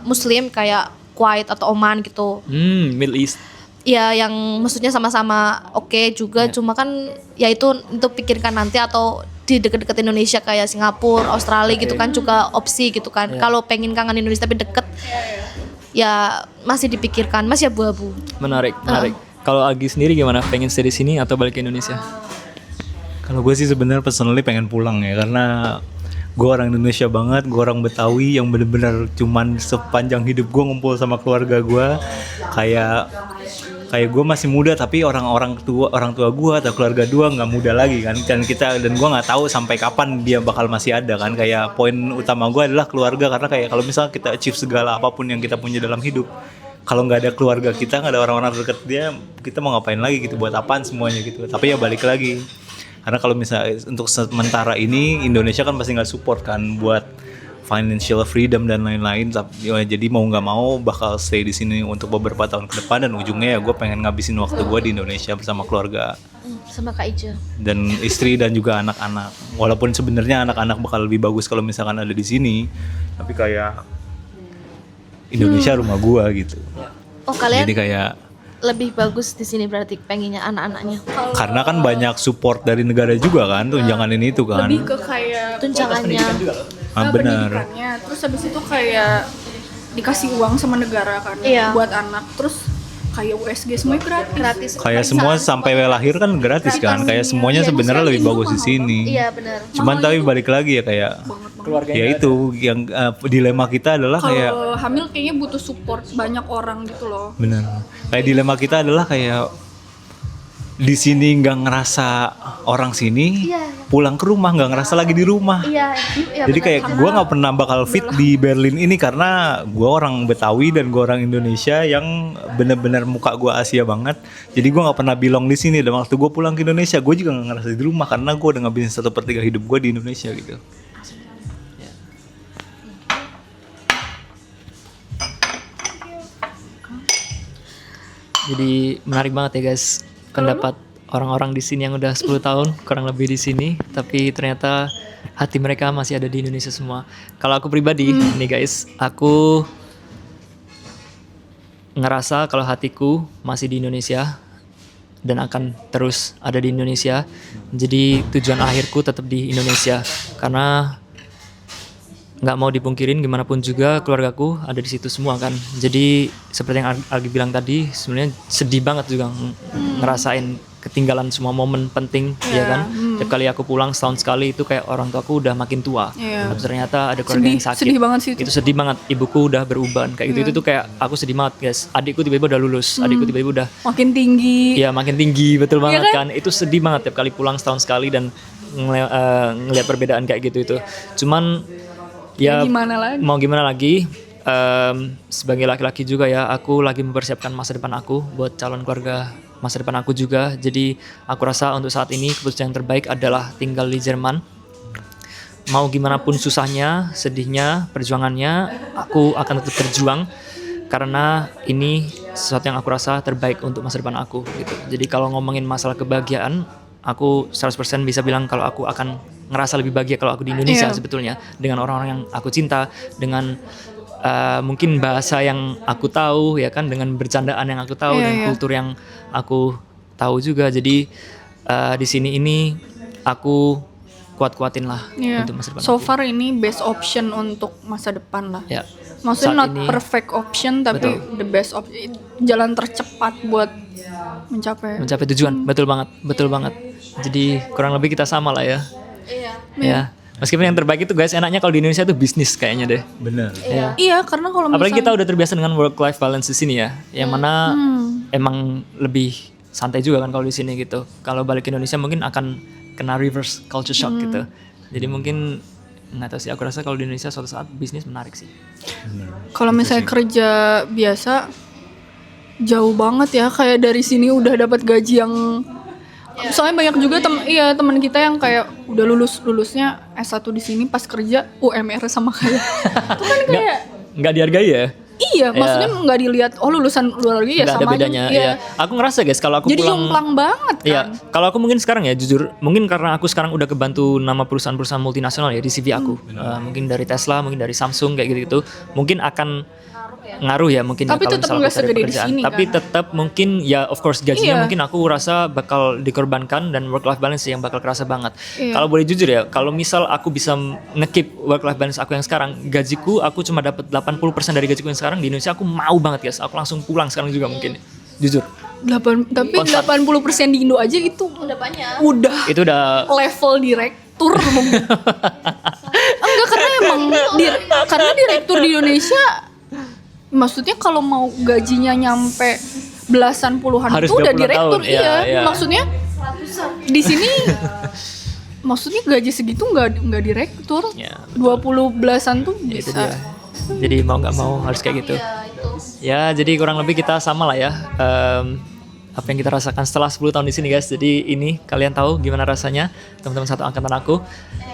Muslim kayak Kuwait atau Oman gitu. Middle East. Ya yang maksudnya sama-sama oke juga, cuma kan ya itu untuk pikirkan nanti, atau di deket-deket Indonesia kayak Singapura, Australia gitu kan juga opsi gitu kan. Kalau pengen kangen Indonesia tapi deket, ya masih dipikirkan, masih abu-abu. Menarik. Kalau Agi sendiri gimana? Pengen stay di sini atau balik ke Indonesia? Kalau gue sih sebenarnya personally pengen pulang ya, karena gue orang Indonesia banget, gue orang Betawi yang bener-bener cuman sepanjang hidup gue ngumpul sama keluarga gue. Kayak gue masih muda, tapi orang tua gue atau keluarga gue nggak muda lagi kan. Dan gue nggak tahu sampai kapan dia bakal masih ada kan. Kayak poin utama gue adalah keluarga, karena kayak kalau misalnya kita achieve segala apapun yang kita punya dalam hidup, kalau nggak ada keluarga kita, nggak ada orang-orang dekat dia, kita mau ngapain lagi gitu, buat apaan semuanya gitu. Tapi ya balik lagi, karena kalau misalnya untuk sementara ini Indonesia kan pasti nggak support kan buat financial freedom dan lain-lain. Jadi mau nggak mau bakal stay di sini untuk beberapa tahun ke depan, dan ujungnya ya gue pengen ngabisin waktu gue di Indonesia bersama keluarga Sama Kak Ica. dan istri dan juga anak-anak. Walaupun sebenarnya anak-anak bakal lebih bagus kalau misalkan ada di sini, tapi kayak Indonesia rumah gue gitu. Oh kalian Jadi kayak lebih bagus di sini berarti pengennya anak-anaknya. karena kan banyak support dari negara juga kan, tunjangan ini itu kan. Lebih ke kayak Tunjangannya. Benar. pendidikannya, terus habis itu kayak dikasih uang sama negara kan Iya. buat anak, terus kayak USG semuanya gratis. Kayak semua sampai lahir kan gratis kan, kayak semuanya Iya, sebenarnya lebih bagus di sini. Iya benar. Cuman tapi balik lagi ya kayak Keluarga ya itu yang dilema kita adalah kayak Kalau hamil kayaknya butuh support banyak orang gitu loh. benar. Kayak dilema kita adalah kayak di sini nggak ngerasa orang sini, Iya. pulang ke rumah nggak ngerasa lagi di rumah. Iya, iya. Jadi benar. kayak gue nggak pernah bakal fit di Berlin ini karena gue orang Betawi dan gue orang Indonesia yang bener-bener muka gue Asia banget. Jadi gue nggak pernah belong di sini. Dan waktu gue pulang ke Indonesia, gue juga nggak ngerasa di rumah karena gue udah ngabisin 1/3 hidup gue di Indonesia gitu. Jadi menarik banget ya guys, pendapat orang-orang di sini yang udah 10 tahun kurang lebih di sini, tapi ternyata hati mereka masih ada di Indonesia semua. Kalau aku pribadi nih guys, aku ngerasa kalau hatiku masih di Indonesia dan akan terus ada di Indonesia. Jadi tujuan akhirku tetap di Indonesia karena nggak mau dipungkirin gimana pun juga keluargaku ada di situ semua kan. Jadi seperti yang Algi bilang tadi, sebenarnya sedih banget juga ngerasain ketinggalan semua momen penting ya kan. Tiap kali aku pulang setahun sekali itu kayak orang tuaku udah makin tua. Iya. Tapi ternyata ada keluarga yang sakit. Sedih banget sih itu. Itu sedih banget. Ibuku udah beruban kayak gitu. Itu tuh kayak aku sedih banget guys. Adikku tiba-tiba udah lulus. Adikku tiba-tiba udah Makin tinggi. ya makin tinggi, betul banget kan? kan. Itu sedih banget tiap kali pulang setahun sekali dan ngelihat perbedaan kayak gitu itu. Cuman ya Gimana lagi? mau gimana lagi, sebagai laki-laki juga ya, aku lagi mempersiapkan masa depan aku buat calon keluarga masa depan aku juga. Jadi aku rasa untuk saat ini keputusan yang terbaik adalah tinggal di Jerman. Mau gimana pun susahnya, sedihnya, perjuangannya, aku akan tetap berjuang karena ini sesuatu yang aku rasa terbaik untuk masa depan aku gitu. Jadi kalau ngomongin masalah kebahagiaan, aku 100% bisa bilang kalau aku akan ngerasa lebih bahagia kalau aku di Indonesia sebetulnya, dengan orang-orang yang aku cinta, dengan mungkin bahasa yang aku tahu ya kan, dengan bercandaan yang aku tahu dan kultur yang aku tahu juga. Jadi di sini ini aku kuat-kuatin lah untuk masa depan. So far ini best option untuk masa depan lah. Ya. Maksudnya Saat not ini- perfect option tapi the best option, jalan tercepat buat mencapai. tujuan. Betul banget. Jadi kurang lebih kita sama lah ya. Ya. Meskipun yang terbaik itu guys, enaknya kalau di Indonesia tuh bisnis kayaknya deh. Bener. Ya. Iya, karena kalau Apalagi kita misalnya udah terbiasa dengan work life balance di sini ya, yang mana emang lebih santai juga kan kalau di sini gitu. Kalau balik ke Indonesia mungkin akan kena reverse culture shock gitu. Jadi mungkin nggak tahu sih, aku rasa kalau di Indonesia suatu saat bisnis menarik sih. kalau misalnya kerja biasa jauh banget ya, kayak dari sini udah dapat gaji yang soalnya banyak juga teman kita yang kayak udah lulusnya S1 di sini, pas kerja UMR sama kayak itu kan kayak Nggak dihargai ya? iya, maksudnya nggak dilihat lulusan luar negeri ya Nggak ada sama bedanya. aja. Iya. Ya. Aku ngerasa guys kalau aku Jadi pulang. jomplang banget kan. Iya, kalau aku mungkin sekarang ya jujur, mungkin karena aku sekarang udah kebantu nama perusahaan-perusahaan multinasional ya di CV aku. Mungkin dari Tesla, mungkin dari Samsung kayak gitu-gitu. Mungkin akan ngaruh ya mungkin Tapi ya, kalau tetap misalnya nggak aku cari segede di pekerjaan. sini, Tapi kan? tetap mungkin ya of course gajinya Iya. mungkin aku rasa bakal dikorbankan dan work life balance yang bakal kerasa banget. Iya. Kalau boleh jujur ya, kalau misal aku bisa ngekip work life balance aku yang sekarang, gajiku aku cuma dapat 80% dari gajiku yang sekarang di Indonesia, aku mau banget guys. Aku langsung pulang sekarang juga mungkin. Jujur. Tapi Konstan. 80% di Indo aja itu Udah banyak. udah Itu udah level direktur. Enggak, karena direktur di Indonesia maksudnya kalau mau gajinya nyampe belasan puluhan Harus itu udah 20 direktur. tahun, iya, iya. Maksudnya di sini maksudnya gaji segitu nggak direktur. Ya, 20 belasan tuh ya, itu bisa. dia. Jadi mau nggak mau harus kayak gitu. Ya, jadi kurang lebih kita sama lah ya. apa yang kita rasakan setelah 10 tahun di sini guys. Jadi ini kalian tahu gimana rasanya teman-teman satu angkatan aku.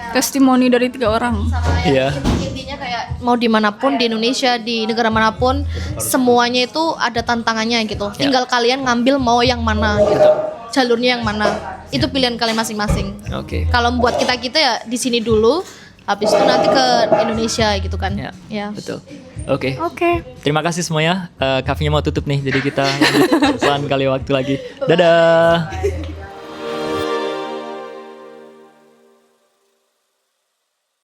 Testimoni dari 3 orang. Iya. Intinya kayak mau dimanapun di Indonesia, di negara manapun, semuanya itu ada tantangannya gitu. Tinggal kalian ngambil mau yang mana gitu, jalurnya yang mana. Itu pilihan kalian masing-masing. Oke. Kalau buat kita ya di sini dulu, habis itu nanti ke Indonesia gitu kan. Ya. Betul. Oke. Oke. Terima kasih semuanya. Kafenya mau tutup nih, jadi kita lanjut lain kali waktu lagi. Dadah.